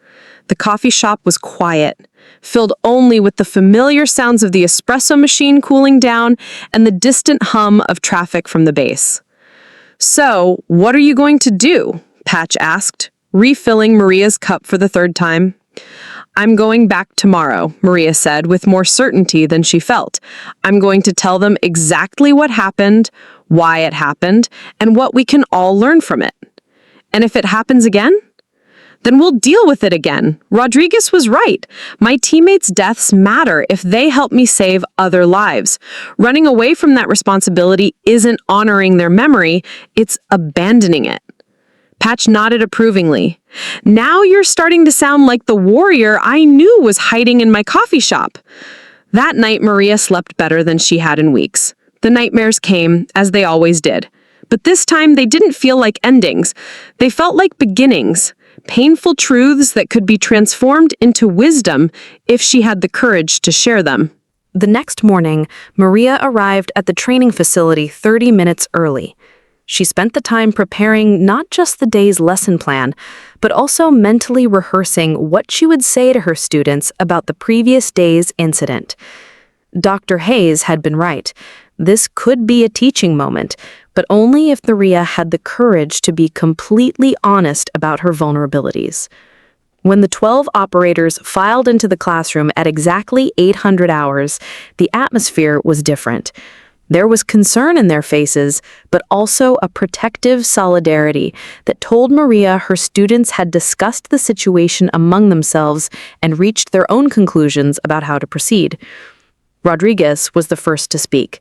The coffee shop was quiet, filled only with the familiar sounds of the espresso machine cooling down and the distant hum of traffic from the base. So, what are you going to do? Patch asked, refilling Maria's cup for the 3rd time. I'm going back tomorrow, Maria said, with more certainty than she felt. I'm going to tell them exactly what happened, why it happened, and what we can all learn from it. And if it happens again, then we'll deal with it again. Rodriguez was right. My teammates' deaths matter if they help me save other lives. Running away from that responsibility isn't honoring their memory, it's abandoning it. Patch nodded approvingly. Now you're starting to sound like the warrior I knew was hiding in my coffee shop. That night, Maria slept better than she had in weeks. The nightmares came, as they always did. But this time, they didn't feel like endings. They felt like beginnings. Painful truths that could be transformed into wisdom if she had the courage to share them. The next morning, Maria arrived at the training facility 30 minutes early. She spent the time preparing not just the day's lesson plan, but also mentally rehearsing what she would say to her students about the previous day's incident. Dr. Hayes had been right. This could be a teaching moment, but only if Maria had the courage to be completely honest about her vulnerabilities. When the 12 operators filed into the classroom at exactly 800 hours, the atmosphere was different. There was concern in their faces, but also a protective solidarity that told Maria her students had discussed the situation among themselves and reached their own conclusions about how to proceed. Rodriguez was the first to speak.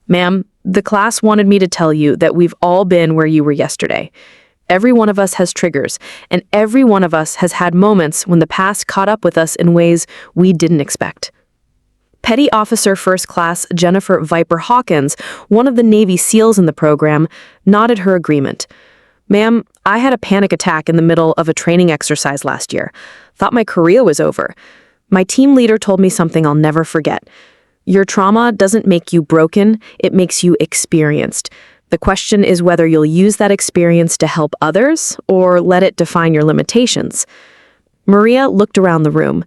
Ma'am, the class wanted me to tell you that we've all been where you were yesterday. Every one of us has triggers, and every one of us has had moments when the past caught up with us in ways we didn't expect. Petty Officer First Class Jennifer Viper Hawkins, one of the Navy SEALs in the program, nodded her agreement. Ma'am, I had a panic attack in the middle of a training exercise last year. Thought my career was over. My team leader told me something I'll never forget. Your trauma doesn't make you broken, it makes you experienced. The question is whether you'll use that experience to help others or let it define your limitations. Maria looked around the room,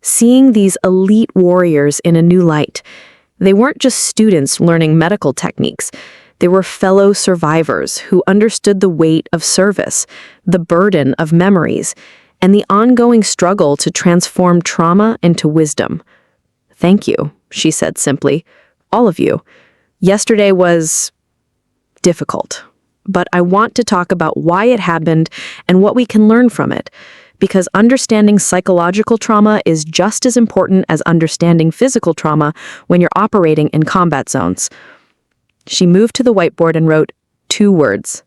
seeing these elite warriors in a new light. They weren't just students learning medical techniques. They were fellow survivors who understood the weight of service, the burden of memories, and the ongoing struggle to transform trauma into wisdom. Thank you, she said simply. All of you. Yesterday was difficult, but I want to talk about why it happened and what we can learn from it. because understanding psychological trauma is just as important as understanding physical trauma when you're operating in combat zones. She moved to the whiteboard and wrote 2 words: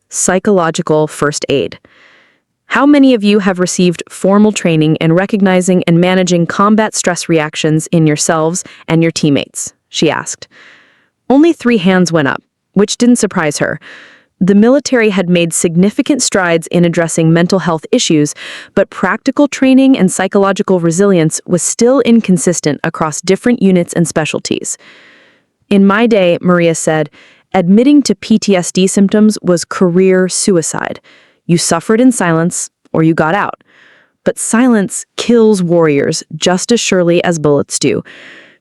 psychological first aid. How many of you have received formal training in recognizing and managing combat stress reactions in yourselves and your teammates? She asked. Only 3 hands went up, which didn't surprise her. The military had made significant strides in addressing mental health issues, but practical training and psychological resilience was still inconsistent across different units and specialties. In my day, Maria said, admitting to PTSD symptoms was career suicide. You suffered in silence, or you got out. But silence kills warriors just as surely as bullets do.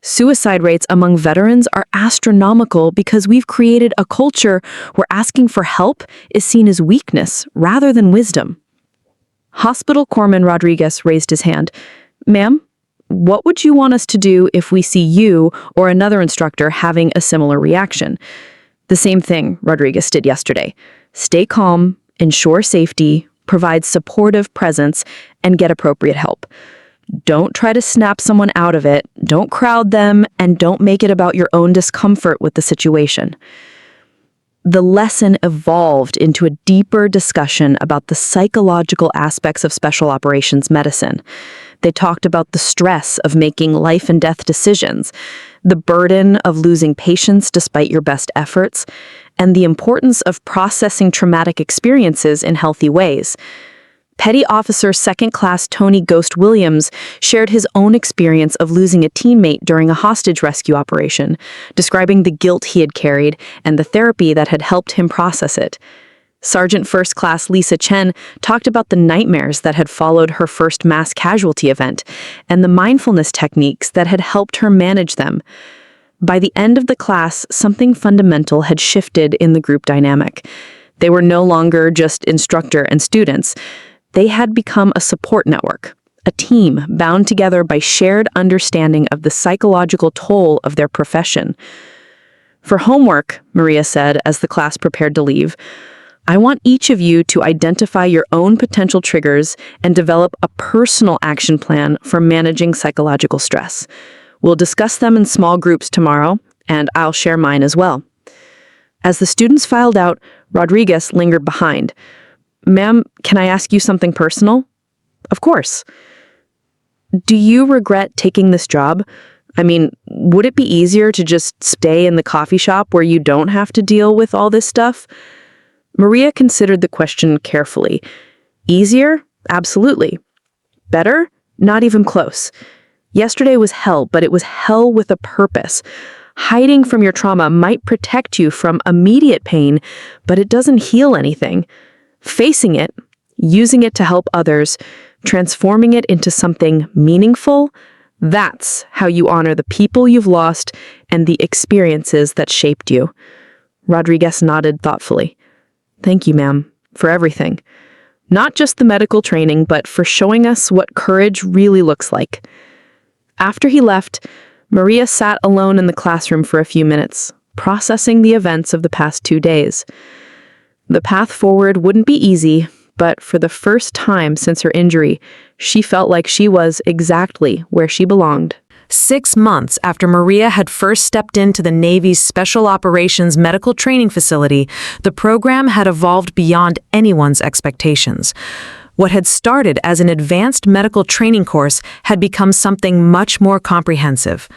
Suicide rates among veterans are astronomical because we've created a culture where asking for help is seen as weakness rather than wisdom. Hospital Corpsman Rodriguez raised his hand. Ma'am, what would you want us to do if we see you or another instructor having a similar reaction? The same thing Rodriguez did yesterday. Stay calm, ensure safety, provide supportive presence, and get appropriate help. Don't try to snap someone out of it, don't crowd them, and don't make it about your own discomfort with the situation. The lesson evolved into a deeper discussion about the psychological aspects of special operations medicine. They talked about the stress of making life and death decisions, the burden of losing patients despite your best efforts, and the importance of processing traumatic experiences in healthy ways. Petty Officer Second Class Tony Ghost Williams shared his own experience of losing a teammate during a hostage rescue operation, describing the guilt he had carried and the therapy that had helped him process it. Sergeant First Class Lisa Chen talked about the nightmares that had followed her first mass casualty event and the mindfulness techniques that had helped her manage them. By the end of the class, something fundamental had shifted in the group dynamic. They were no longer just instructor and students. They had become a support network, a team bound together by shared understanding of the psychological toll of their profession. For homework, Maria said as the class prepared to leave, I want each of you to identify your own potential triggers and develop a personal action plan for managing psychological stress. We'll discuss them in small groups tomorrow, and I'll share mine as well. As the students filed out, Rodriguez lingered behind. Ma'am, can I ask you something personal? Of course. Do you regret taking this job? I mean, would it be easier to just stay in the coffee shop where you don't have to deal with all this stuff? Maria considered the question carefully. Easier? Absolutely. Better? Not even close. Yesterday was hell, but it was hell with a purpose. Hiding from your trauma might protect you from immediate pain, but it doesn't heal anything. Facing it, using it to help others, transforming it into something meaningful, that's how you honor the people you've lost and the experiences that shaped you. Rodriguez nodded thoughtfully. Thank you, ma'am, for everything. Not just the medical training, but for showing us what courage really looks like. After he left, Maria sat alone in the classroom for a few minutes, processing the events of the past 2 days. The path forward wouldn't be easy, but for the first time since her injury, she felt like she was exactly where she belonged. 6 months after Maria had first stepped into the Navy's Special Operations Medical Training Facility, the program had evolved beyond anyone's expectations. What had started as an advanced medical training course had become something much more comprehensive,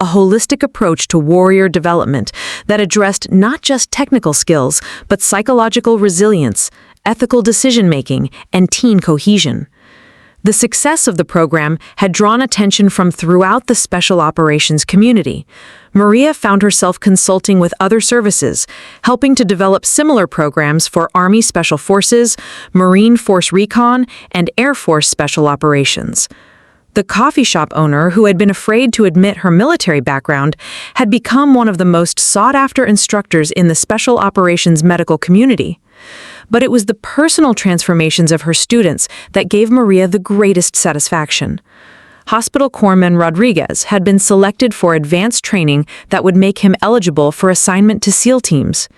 a holistic approach to warrior development that addressed not just technical skills, but psychological resilience, ethical decision-making, and team cohesion. The success of the program had drawn attention from throughout the special operations community. Maria found herself consulting with other services, helping to develop similar programs for Army Special Forces, Marine Force Recon, and Air Force Special Operations. The coffee shop owner, who had been afraid to admit her military background, had become one of the most sought-after instructors in the special operations medical community. But it was the personal transformations of her students that gave Maria the greatest satisfaction. Hospital Corpsman Rodriguez had been selected for advanced training that would make him eligible for assignment to SEAL teams.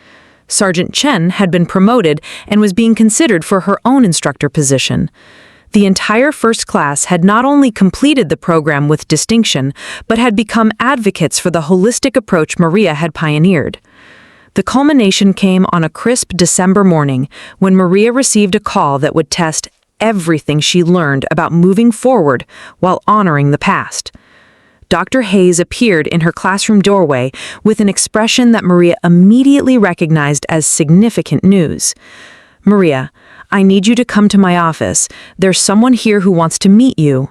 Sergeant Chen had been promoted and was being considered for her own instructor position. The entire first class had not only completed the program with distinction, but had become advocates for the holistic approach Maria had pioneered. The culmination came on a crisp December morning when Maria received a call that would test everything she learned about moving forward while honoring the past. Dr. Hayes appeared in her classroom doorway with an expression that Maria immediately recognized as significant news. "Maria, I need you to come to my office. There's someone here who wants to meet you."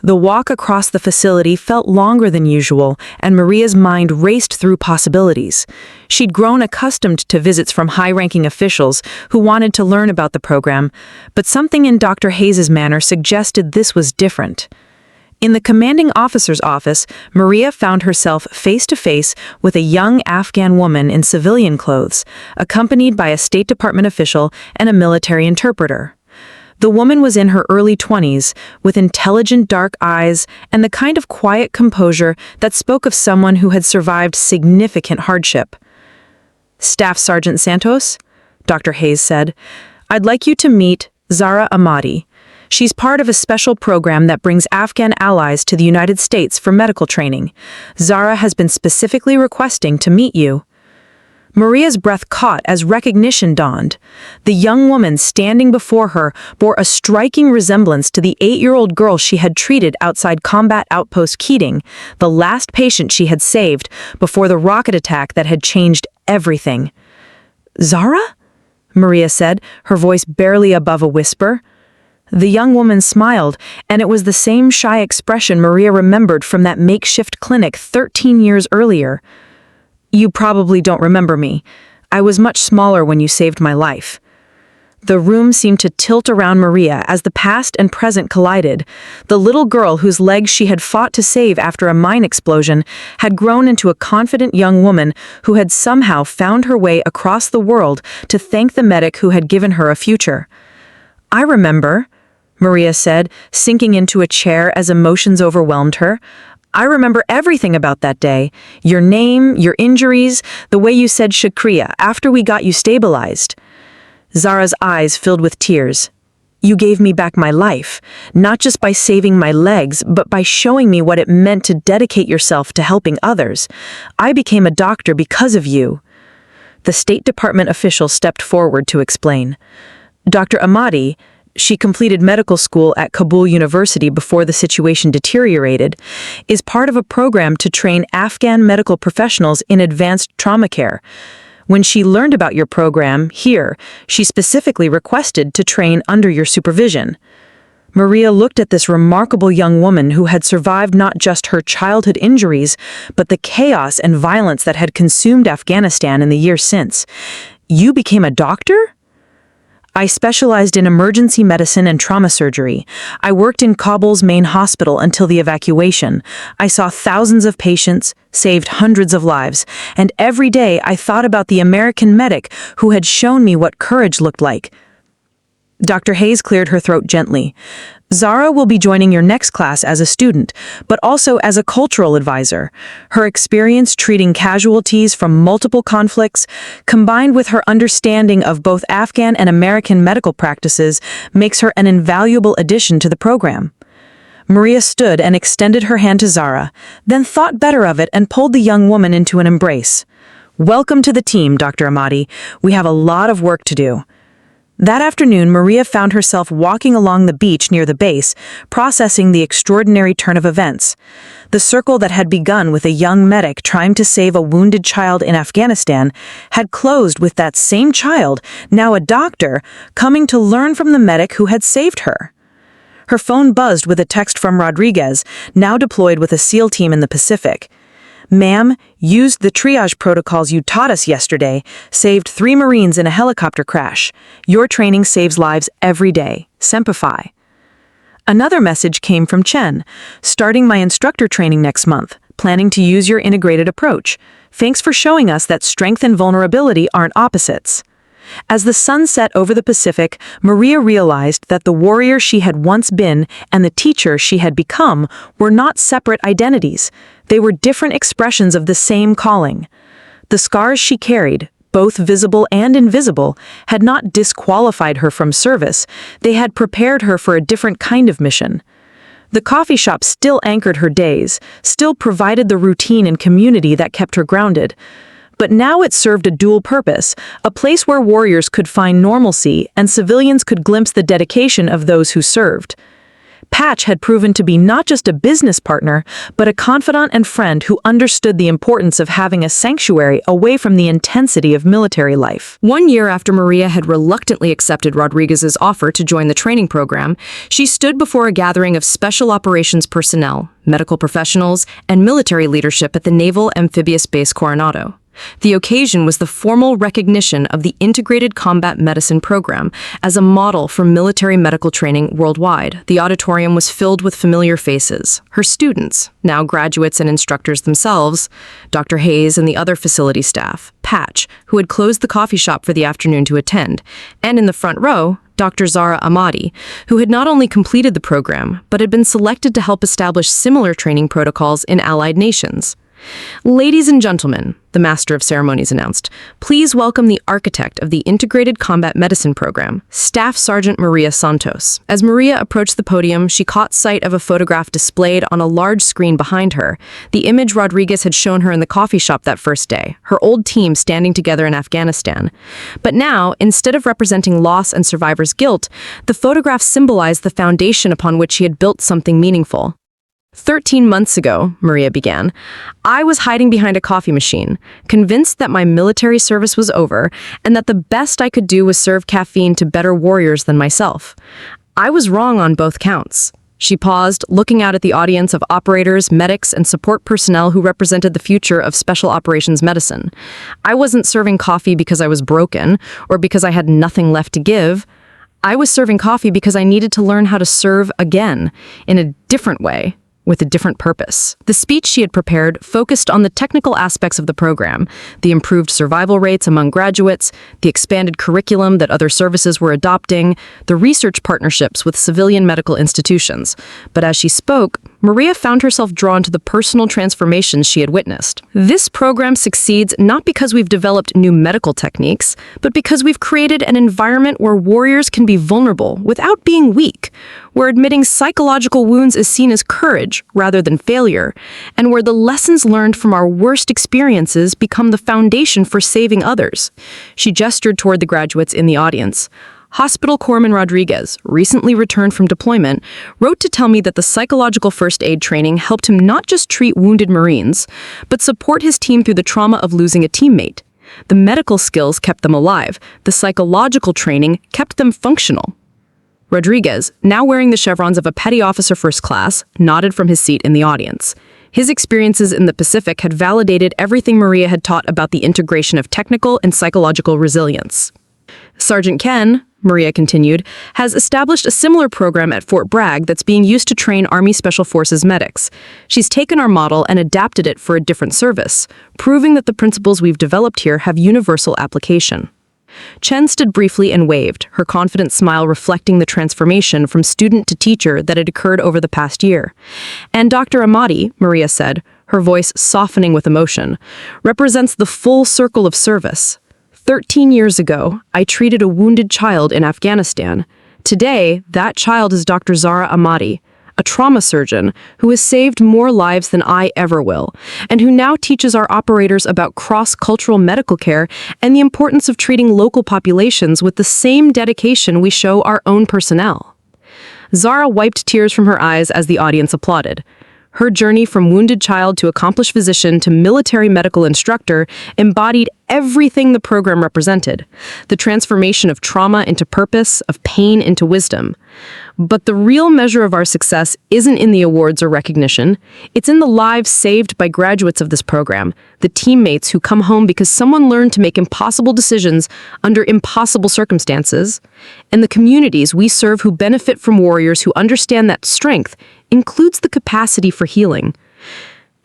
The walk across the facility felt longer than usual, and Maria's mind raced through possibilities. She'd grown accustomed to visits from high-ranking officials who wanted to learn about the program, but something in Dr. Hayes' manner suggested this was different. In the commanding officer's office, Maria found herself face-to-face with a young Afghan woman in civilian clothes, accompanied by a State Department official and a military interpreter. The woman was in her early 20s, with intelligent dark eyes and the kind of quiet composure that spoke of someone who had survived significant hardship. "Staff Sergeant Santos," Dr. Hayes said, "I'd like you to meet Zara Ahmadi. She's part of a special program that brings Afghan allies to the United States for medical training. Zara has been specifically requesting to meet you." Maria's breath caught as recognition dawned. The young woman standing before her bore a striking resemblance to the 8-year-old girl she had treated outside Combat Outpost Keating, the last patient she had saved before the rocket attack that had changed everything. "Zara?" Maria said, her voice barely above a whisper. The young woman smiled, and it was the same shy expression Maria remembered from that makeshift clinic 13 years earlier. "You probably don't remember me. I was much smaller when you saved my life." The room seemed to tilt around Maria as the past and present collided. The little girl whose legs she had fought to save after a mine explosion had grown into a confident young woman who had somehow found her way across the world to thank the medic who had given her a future. "I remember," Maria said, sinking into a chair as emotions overwhelmed her. "I remember everything about that day. Your name, your injuries, the way you said Shukriya after we got you stabilized." Zara's eyes filled with tears. "You gave me back my life, not just by saving my legs, but by showing me what it meant to dedicate yourself to helping others. I became a doctor because of you." The State Department official stepped forward to explain. "Dr. Ahmadi, she completed medical school at Kabul University before the situation deteriorated, is part of a program to train Afghan medical professionals in advanced trauma care. When she learned about your program here, she specifically requested to train under your supervision." Maria looked at this remarkable young woman who had survived not just her childhood injuries, but the chaos and violence that had consumed Afghanistan in the years since. "You became a doctor?" "I specialized in emergency medicine and trauma surgery. I worked in Kabul's main hospital until the evacuation. I saw thousands of patients, saved hundreds of lives, and every day I thought about the American medic who had shown me what courage looked like." Dr. Hayes cleared her throat gently. "Zara will be joining your next class as a student, but also as a cultural advisor. Her experience treating casualties from multiple conflicts, combined with her understanding of both Afghan and American medical practices, makes her an invaluable addition to the program." Maria stood and extended her hand to Zara, then thought better of it and pulled the young woman into an embrace. "Welcome to the team, Dr. Ahmadi. We have a lot of work to do." That afternoon, Maria found herself walking along the beach near the base, processing the extraordinary turn of events. The circle that had begun with a young medic trying to save a wounded child in Afghanistan had closed with that same child, now a doctor, coming to learn from the medic who had saved her. Her phone buzzed with a text from Rodriguez, now deployed with a SEAL team in the Pacific. "Ma'am, used the triage protocols you taught us yesterday, saved 3 Marines in a helicopter crash. Your training saves lives every day. Semper. Another message came from Chen. "Starting my instructor training next month. Planning to use your integrated approach. Thanks for showing us that strength and vulnerability aren't opposites." As the sun set over the Pacific, Maria realized that the warrior she had once been and the teacher she had become were not separate identities. They were different expressions of the same calling. The scars she carried, both visible and invisible, had not disqualified her from service. They had prepared her for a different kind of mission. The coffee shop still anchored her days, still provided the routine and community that kept her grounded. But now it served a dual purpose, a place where warriors could find normalcy and civilians could glimpse the dedication of those who served. Patch had proven to be not just a business partner, but a confidant and friend who understood the importance of having a sanctuary away from the intensity of military life. 1 year after Maria had reluctantly accepted Rodriguez's offer to join the training program, she stood before a gathering of special operations personnel, medical professionals, and military leadership at the Naval Amphibious Base Coronado. The occasion was the formal recognition of the Integrated Combat Medicine Program as a model for military medical training worldwide. The auditorium was filled with familiar faces, her students, now graduates and instructors themselves, Dr. Hayes and the other facility staff, Patch, who had closed the coffee shop for the afternoon to attend, and in the front row, Dr. Zara Ahmadi, who had not only completed the program, but had been selected to help establish similar training protocols in allied nations. "Ladies and gentlemen," the Master of Ceremonies announced, "please welcome the architect of the Integrated Combat Medicine Program, Staff Sergeant Maria Santos." As Maria approached the podium, she caught sight of a photograph displayed on a large screen behind her, the image Rodriguez had shown her in the coffee shop that first day, her old team standing together in Afghanistan. But now, instead of representing loss and survivor's guilt, the photograph symbolized the foundation upon which she had built something meaningful. 13 months ago, Maria began, I was hiding behind a coffee machine, convinced that my military service was over and that the best I could do was serve caffeine to better warriors than myself. I was wrong on both counts. She paused, looking out at the audience of operators, medics, and support personnel who represented the future of special operations medicine. I wasn't serving coffee because I was broken or because I had nothing left to give. I was serving coffee because I needed to learn how to serve again, in a different way, with a different purpose. The speech she had prepared focused on the technical aspects of the program, the improved survival rates among graduates, the expanded curriculum that other services were adopting, the research partnerships with civilian medical institutions. But as she spoke, Maria found herself drawn to the personal transformations she had witnessed. This program succeeds not because we've developed new medical techniques, but because we've created an environment where warriors can be vulnerable without being weak, where admitting psychological wounds is seen as courage rather than failure, and where the lessons learned from our worst experiences become the foundation for saving others. She gestured toward the graduates in the audience. Hospital Corpsman Rodriguez, recently returned from deployment, wrote to tell me that the psychological first aid training helped him not just treat wounded Marines, but support his team through the trauma of losing a teammate. The medical skills kept them alive. The psychological training kept them functional. Rodriguez, now wearing the chevrons of a petty officer first class, nodded from his seat in the audience. His experiences in the Pacific had validated everything Maria had taught about the integration of technical and psychological resilience. Sergeant Ken, Maria continued, has established a similar program at Fort Bragg that's being used to train Army Special Forces medics. She's taken our model and adapted it for a different service, proving that the principles we've developed here have universal application. Chen stood briefly and waved, her confident smile reflecting the transformation from student to teacher that had occurred over the past year. And Dr. Ahmadi, Maria said, her voice softening with emotion, represents the full circle of service. 13 years ago, I treated a wounded child in Afghanistan. Today, that child is Dr. Zara Ahmadi, a trauma surgeon who has saved more lives than I ever will, and who now teaches our operators about cross-cultural medical care and the importance of treating local populations with the same dedication we show our own personnel. Zara wiped tears from her eyes as the audience applauded. Her journey from wounded child to accomplished physician to military medical instructor embodied everything the program represented, the transformation of trauma into purpose, of pain into wisdom. But the real measure of our success isn't in the awards or recognition. It's in the lives saved by graduates of this program, the teammates who come home because someone learned to make impossible decisions under impossible circumstances, and the communities we serve who benefit from warriors who understand that strength includes the capacity for healing.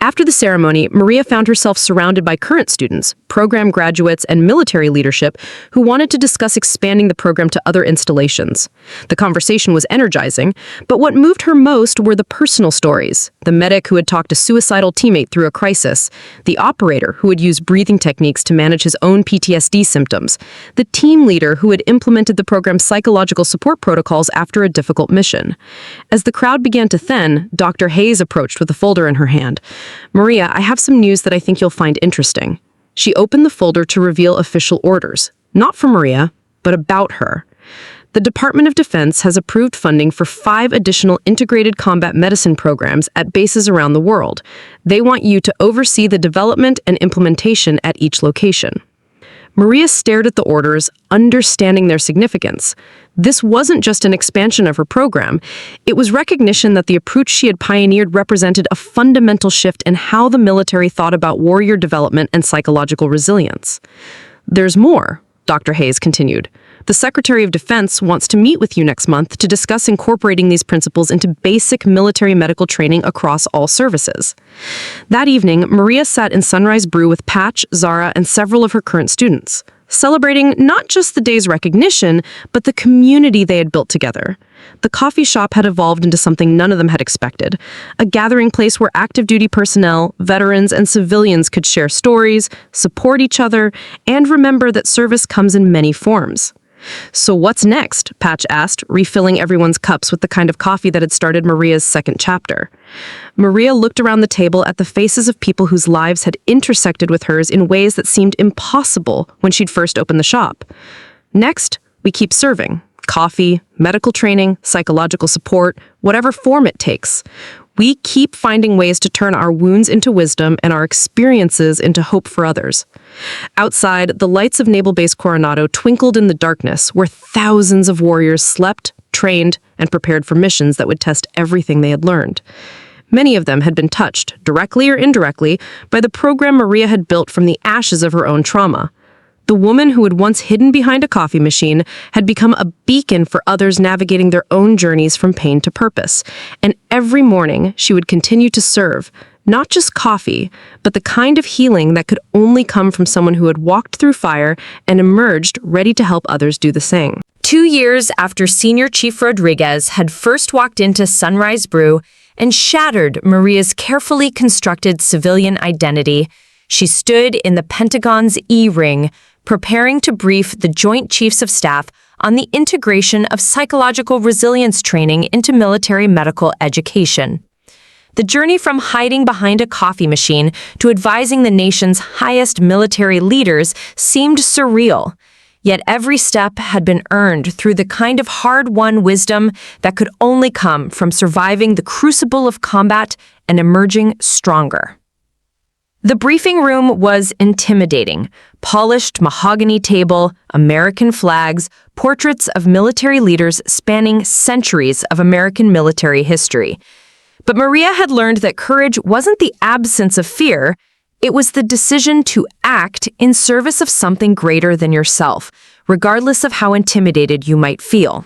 After the ceremony, Maria found herself surrounded by current students, program graduates, and military leadership who wanted to discuss expanding the program to other installations. The conversation was energizing, but what moved her most were the personal stories. The medic who had talked a suicidal teammate through a crisis, the operator who had used breathing techniques to manage his own PTSD symptoms, the team leader who had implemented the program's psychological support protocols after a difficult mission. As the crowd began to thin, Dr. Hayes approached with a folder in her hand. "Maria, I have some news that I think you'll find interesting." She opened the folder to reveal official orders, not for Maria, but about her. The Department of Defense has approved funding for 5 additional integrated combat medicine programs at bases around the world. They want you to oversee the development and implementation at each location. Maria stared at the orders, understanding their significance. This wasn't just an expansion of her program. It was recognition that the approach she had pioneered represented a fundamental shift in how the military thought about warrior development and psychological resilience. "There's more," Dr. Hayes continued. "The Secretary of Defense wants to meet with you next month to discuss incorporating these principles into basic military medical training across all services." That evening, Maria sat in Sunrise Brew with Patch, Zara, and several of her current students, celebrating not just the day's recognition, but the community they had built together. The coffee shop had evolved into something none of them had expected, a gathering place where active duty personnel, veterans, and civilians could share stories, support each other, and remember that service comes in many forms. "So what's next?" Patch asked, refilling everyone's cups with the kind of coffee that had started Maria's second chapter. Maria looked around the table at the faces of people whose lives had intersected with hers in ways that seemed impossible when she'd first opened the shop. "Next, we keep serving. Coffee, medical training, psychological support, whatever form it takes. We keep finding ways to turn our wounds into wisdom and our experiences into hope for others." Outside, the lights of Naval Base Coronado twinkled in the darkness, where thousands of warriors slept, trained, and prepared for missions that would test everything they had learned. Many of them had been touched, directly or indirectly, by the program Maria had built from the ashes of her own trauma. The woman who had once hidden behind a coffee machine had become a beacon for others navigating their own journeys from pain to purpose. And every morning, she would continue to serve, not just coffee, but the kind of healing that could only come from someone who had walked through fire and emerged ready to help others do the same. 2 years after Senior Chief Rodriguez had first walked into Sunrise Brew and shattered Maria's carefully constructed civilian identity, she stood in the Pentagon's E-ring, preparing to brief the Joint Chiefs of Staff on the integration of psychological resilience training into military medical education. The journey from hiding behind a coffee machine to advising the nation's highest military leaders seemed surreal, yet every step had been earned through the kind of hard-won wisdom that could only come from surviving the crucible of combat and emerging stronger. The briefing room was intimidating. Polished mahogany table, American flags, portraits of military leaders spanning centuries of American military history. But Maria had learned that courage wasn't the absence of fear, it was the decision to act in service of something greater than yourself, regardless of how intimidated you might feel.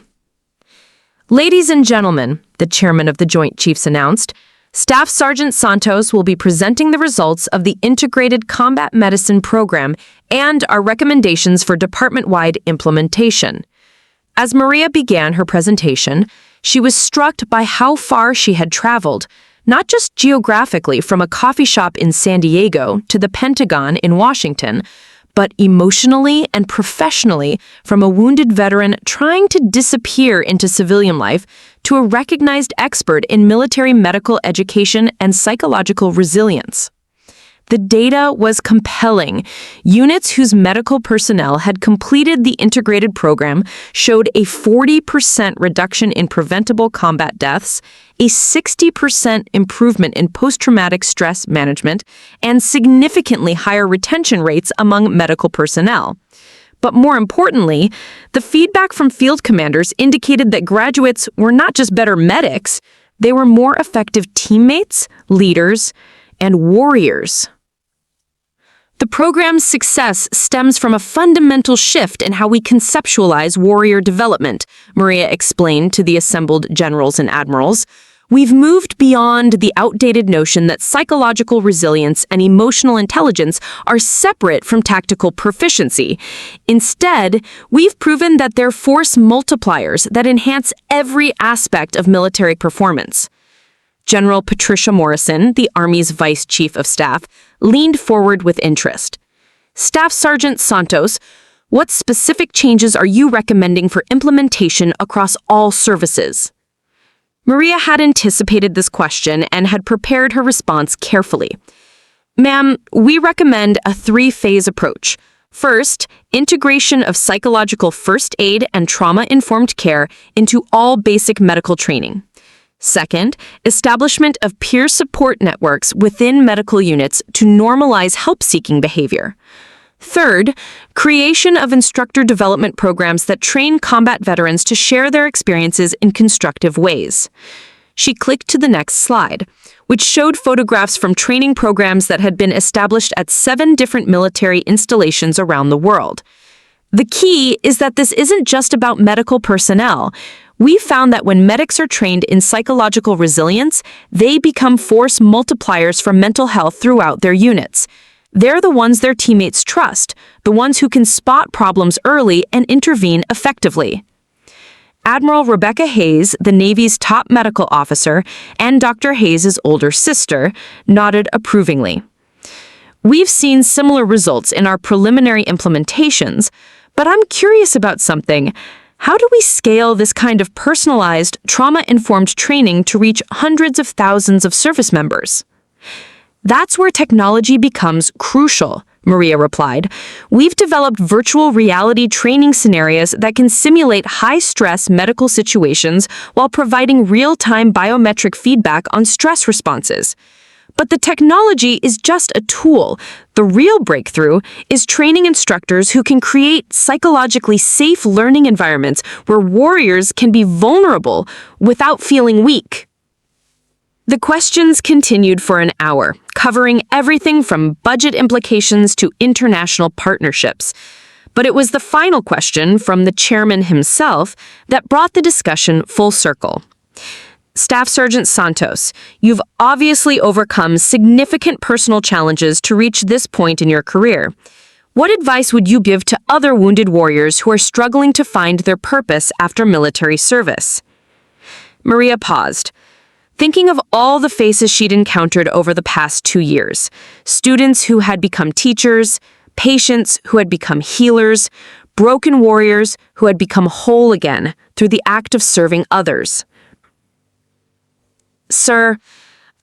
"Ladies and gentlemen," the chairman of the Joint Chiefs announced, "Staff Sergeant Santos will be presenting the results of the Integrated Combat Medicine Program and our recommendations for department-wide implementation." As Maria began her presentation, she was struck by how far she had traveled, not just geographically from a coffee shop in San Diego to the Pentagon in Washington, but emotionally and professionally from a wounded veteran trying to disappear into civilian life to a recognized expert in military medical education and psychological resilience. The data was compelling. Units whose medical personnel had completed the integrated program showed a 40% reduction in preventable combat deaths, a 60% improvement in post-traumatic stress management, and significantly higher retention rates among medical personnel. But more importantly, the feedback from field commanders indicated that graduates were not just better medics, they were more effective teammates, leaders, and warriors. The program's success stems from a fundamental shift in how we conceptualize warrior development, Maria explained to the assembled generals and admirals. We've moved beyond the outdated notion that psychological resilience and emotional intelligence are separate from tactical proficiency. Instead, we've proven that they're force multipliers that enhance every aspect of military performance. General Patricia Morrison, the Army's Vice Chief of Staff, leaned forward with interest. Staff Sergeant Santos, what specific changes are you recommending for implementation across all services? Maria had anticipated this question and had prepared her response carefully. Ma'am, we recommend a 3-phase approach. First, integration of psychological first aid and trauma-informed care into all basic medical training. Second, establishment of peer support networks within medical units to normalize help-seeking behavior. Third, creation of instructor development programs that train combat veterans to share their experiences in constructive ways. She clicked to the next slide, which showed photographs from training programs that had been established at 7 different military installations around the world. The key is that this isn't just about medical personnel. We found that when medics are trained in psychological resilience, they become force multipliers for mental health throughout their units. They're the ones their teammates trust, the ones who can spot problems early and intervene effectively. Admiral Rebecca Hayes, the Navy's top medical officer, and Dr. Hayes' older sister, nodded approvingly. We've seen similar results in our preliminary implementations, but I'm curious about something. How do we scale this kind of personalized, trauma-informed training to reach hundreds of thousands of service members? That's where technology becomes crucial, Maria replied. We've developed virtual reality training scenarios that can simulate high-stress medical situations while providing real-time biometric feedback on stress responses. But the technology is just a tool. The real breakthrough is training instructors who can create psychologically safe learning environments where warriors can be vulnerable without feeling weak. The questions continued for an hour, covering everything from budget implications to international partnerships. But it was the final question from the chairman himself that brought the discussion full circle. Staff Sergeant Santos, you've obviously overcome significant personal challenges to reach this point in your career. What advice would you give to other wounded warriors who are struggling to find their purpose after military service? Maria paused, thinking of all the faces she'd encountered over the past 2 years. Students who had become teachers, patients who had become healers, broken warriors who had become whole again through the act of serving others. Sir,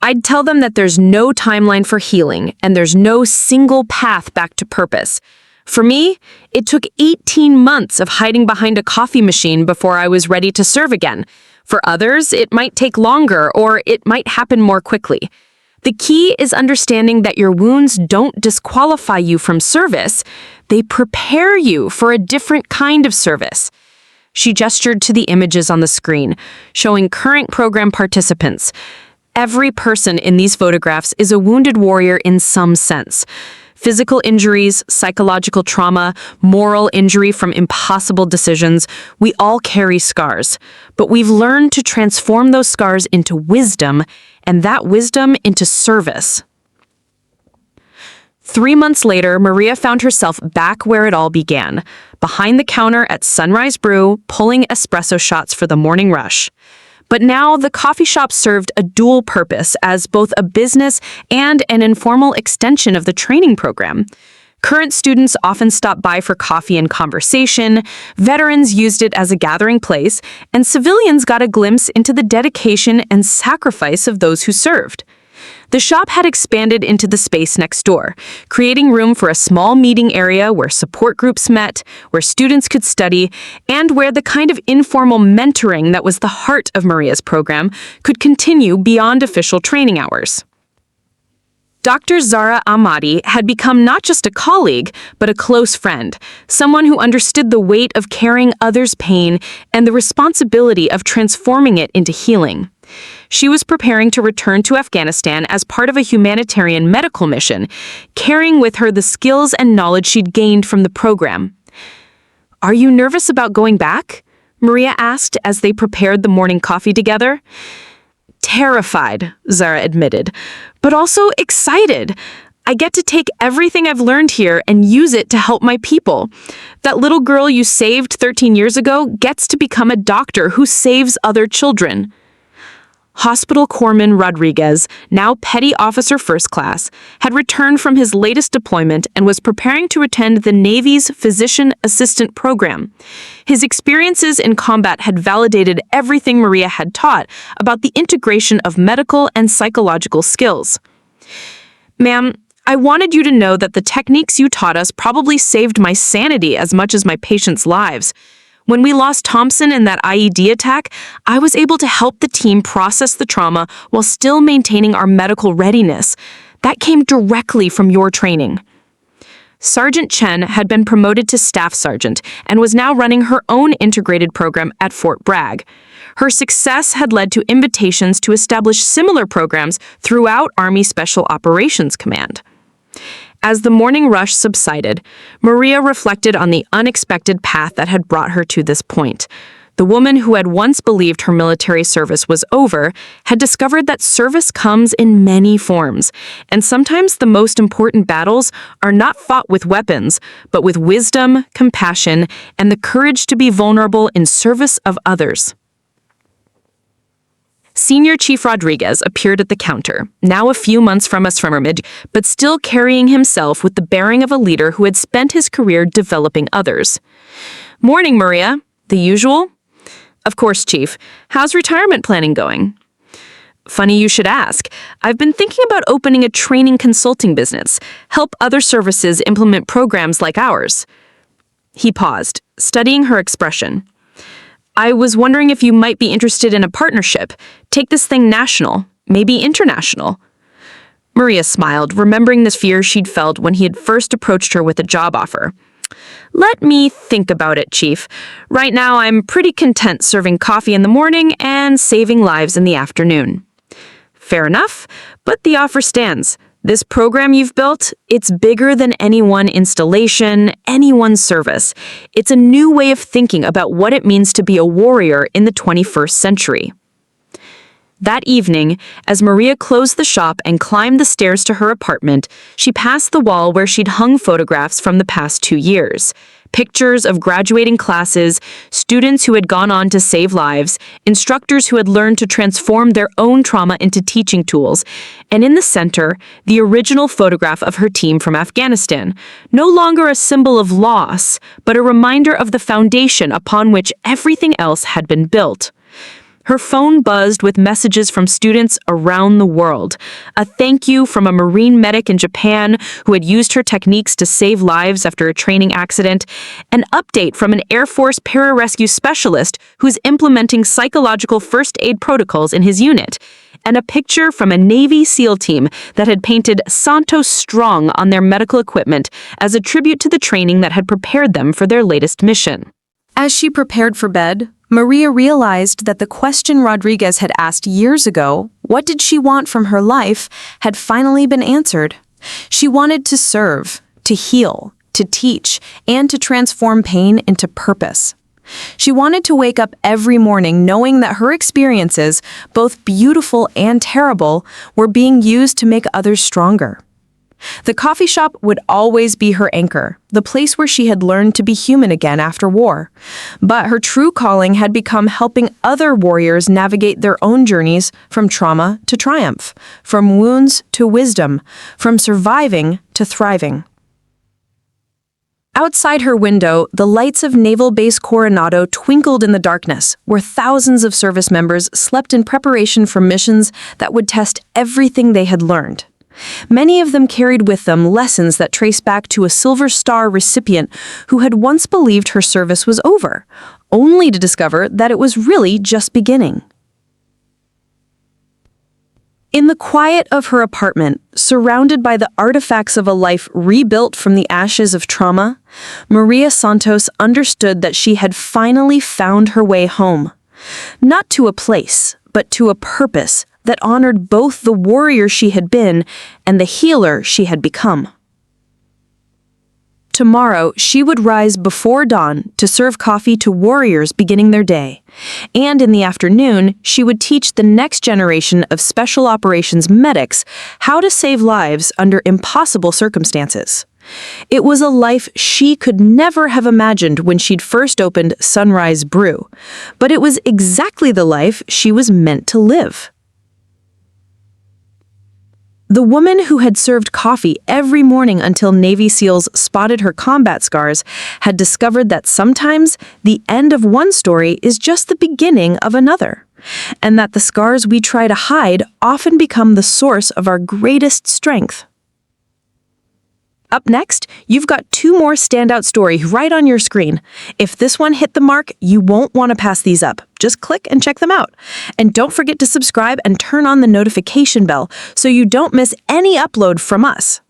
I'd tell them that there's no timeline for healing and there's no single path back to purpose. For me, it took 18 months of hiding behind a coffee machine before I was ready to serve again. For others, it might take longer or it might happen more quickly. The key is understanding that your wounds don't disqualify you from service. They prepare you for a different kind of service. She gestured to the images on the screen, showing current program participants. Every person in these photographs is a wounded warrior in some sense. Physical injuries, psychological trauma, moral injury from impossible decisions, we all carry scars. But we've learned to transform those scars into wisdom, and that wisdom into service. 3 months later, Maria found herself back where it all began, behind the counter at Sunrise Brew, pulling espresso shots for the morning rush. But now the coffee shop served a dual purpose as both a business and an informal extension of the training program. Current students often stopped by for coffee and conversation, veterans used it as a gathering place, and civilians got a glimpse into the dedication and sacrifice of those who served. The shop had expanded into the space next door, creating room for a small meeting area where support groups met, where students could study, and where the kind of informal mentoring that was the heart of Maria's program could continue beyond official training hours. Dr. Zara Ahmadi had become not just a colleague, but a close friend, someone who understood the weight of carrying others' pain and the responsibility of transforming it into healing. She was preparing to return to Afghanistan as part of a humanitarian medical mission, carrying with her the skills and knowledge she'd gained from the program. "Are you nervous about going back?" Maria asked as they prepared the morning coffee together. Terrified, Zara admitted, but also excited. I get to take everything I've learned here and use it to help my people. That little girl you saved 13 years ago gets to become a doctor who saves other children. Hospital Corpsman Rodriguez, now Petty Officer First Class, had returned from his latest deployment and was preparing to attend the Navy's Physician Assistant Program. His experiences in combat had validated everything Maria had taught about the integration of medical and psychological skills. Ma'am, I wanted you to know that the techniques you taught us probably saved my sanity as much as my patients' lives. When we lost Thompson in that IED attack, I was able to help the team process the trauma while still maintaining our medical readiness. That came directly from your training. Sergeant Chen had been promoted to Staff Sergeant and was now running her own integrated program at Fort Bragg. Her success had led to invitations to establish similar programs throughout Army Special Operations Command. As the morning rush subsided, Maria reflected on the unexpected path that had brought her to this point. The woman who had once believed her military service was over had discovered that service comes in many forms, and sometimes the most important battles are not fought with weapons, but with wisdom, compassion, and the courage to be vulnerable in service of others. Senior Chief Rodriguez appeared at the counter, now a few months from us from her mid, but still carrying himself with the bearing of a leader who had spent his career developing others. "Morning, Maria. The usual?" "Of course, Chief. How's retirement planning going?" "Funny you should ask. I've been thinking about opening a training consulting business, help other services implement programs like ours." He paused, studying her expression. "I was wondering if you might be interested in a partnership. Take this thing national, maybe international." Maria smiled, remembering the fear she'd felt when he had first approached her with a job offer. "Let me think about it, Chief. Right now, I'm pretty content serving coffee in the morning and saving lives in the afternoon." "Fair enough, but the offer stands. This program you've built, it's bigger than any one installation, any one service. It's a new way of thinking about what it means to be a warrior in the 21st century. That evening, as Maria closed the shop and climbed the stairs to her apartment, she passed the wall where she'd hung photographs from the past 2 years. Pictures of graduating classes, students who had gone on to save lives, instructors who had learned to transform their own trauma into teaching tools, and in the center, the original photograph of her team from Afghanistan, no longer a symbol of loss, but a reminder of the foundation upon which everything else had been built. Her phone buzzed with messages from students around the world. A thank you from a Marine medic in Japan who had used her techniques to save lives after a training accident. An update from an Air Force pararescue specialist who's implementing psychological first aid protocols in his unit. And a picture from a Navy SEAL team that had painted Santos Strong on their medical equipment as a tribute to the training that had prepared them for their latest mission. As she prepared for bed, Maria realized that the question Rodriguez had asked years ago, what did she want from her life, had finally been answered. She wanted to serve, to heal, to teach, and to transform pain into purpose. She wanted to wake up every morning knowing that her experiences, both beautiful and terrible, were being used to make others stronger. The coffee shop would always be her anchor, the place where she had learned to be human again after war. But her true calling had become helping other warriors navigate their own journeys from trauma to triumph, from wounds to wisdom, from surviving to thriving. Outside her window, the lights of Naval Base Coronado twinkled in the darkness, where thousands of service members slept in preparation for missions that would test everything they had learned. Many of them carried with them lessons that trace back to a Silver Star recipient who had once believed her service was over, only to discover that it was really just beginning. In the quiet of her apartment, surrounded by the artifacts of a life rebuilt from the ashes of trauma, Maria Santos understood that she had finally found her way home. Not to a place, but to a purpose that honored both the warrior she had been and the healer she had become. Tomorrow, she would rise before dawn to serve coffee to warriors beginning their day. And in the afternoon, she would teach the next generation of special operations medics how to save lives under impossible circumstances. It was a life she could never have imagined when she'd first opened Sunrise Brew, but it was exactly the life she was meant to live. The woman who had served coffee every morning until Navy SEALs spotted her combat scars had discovered that sometimes the end of one story is just the beginning of another, and that the scars we try to hide often become the source of our greatest strength. Up next, you've got 2 more standout stories right on your screen. If this one hit the mark, you won't want to pass these up. Just click and check them out. And don't forget to subscribe and turn on the notification bell so you don't miss any upload from us.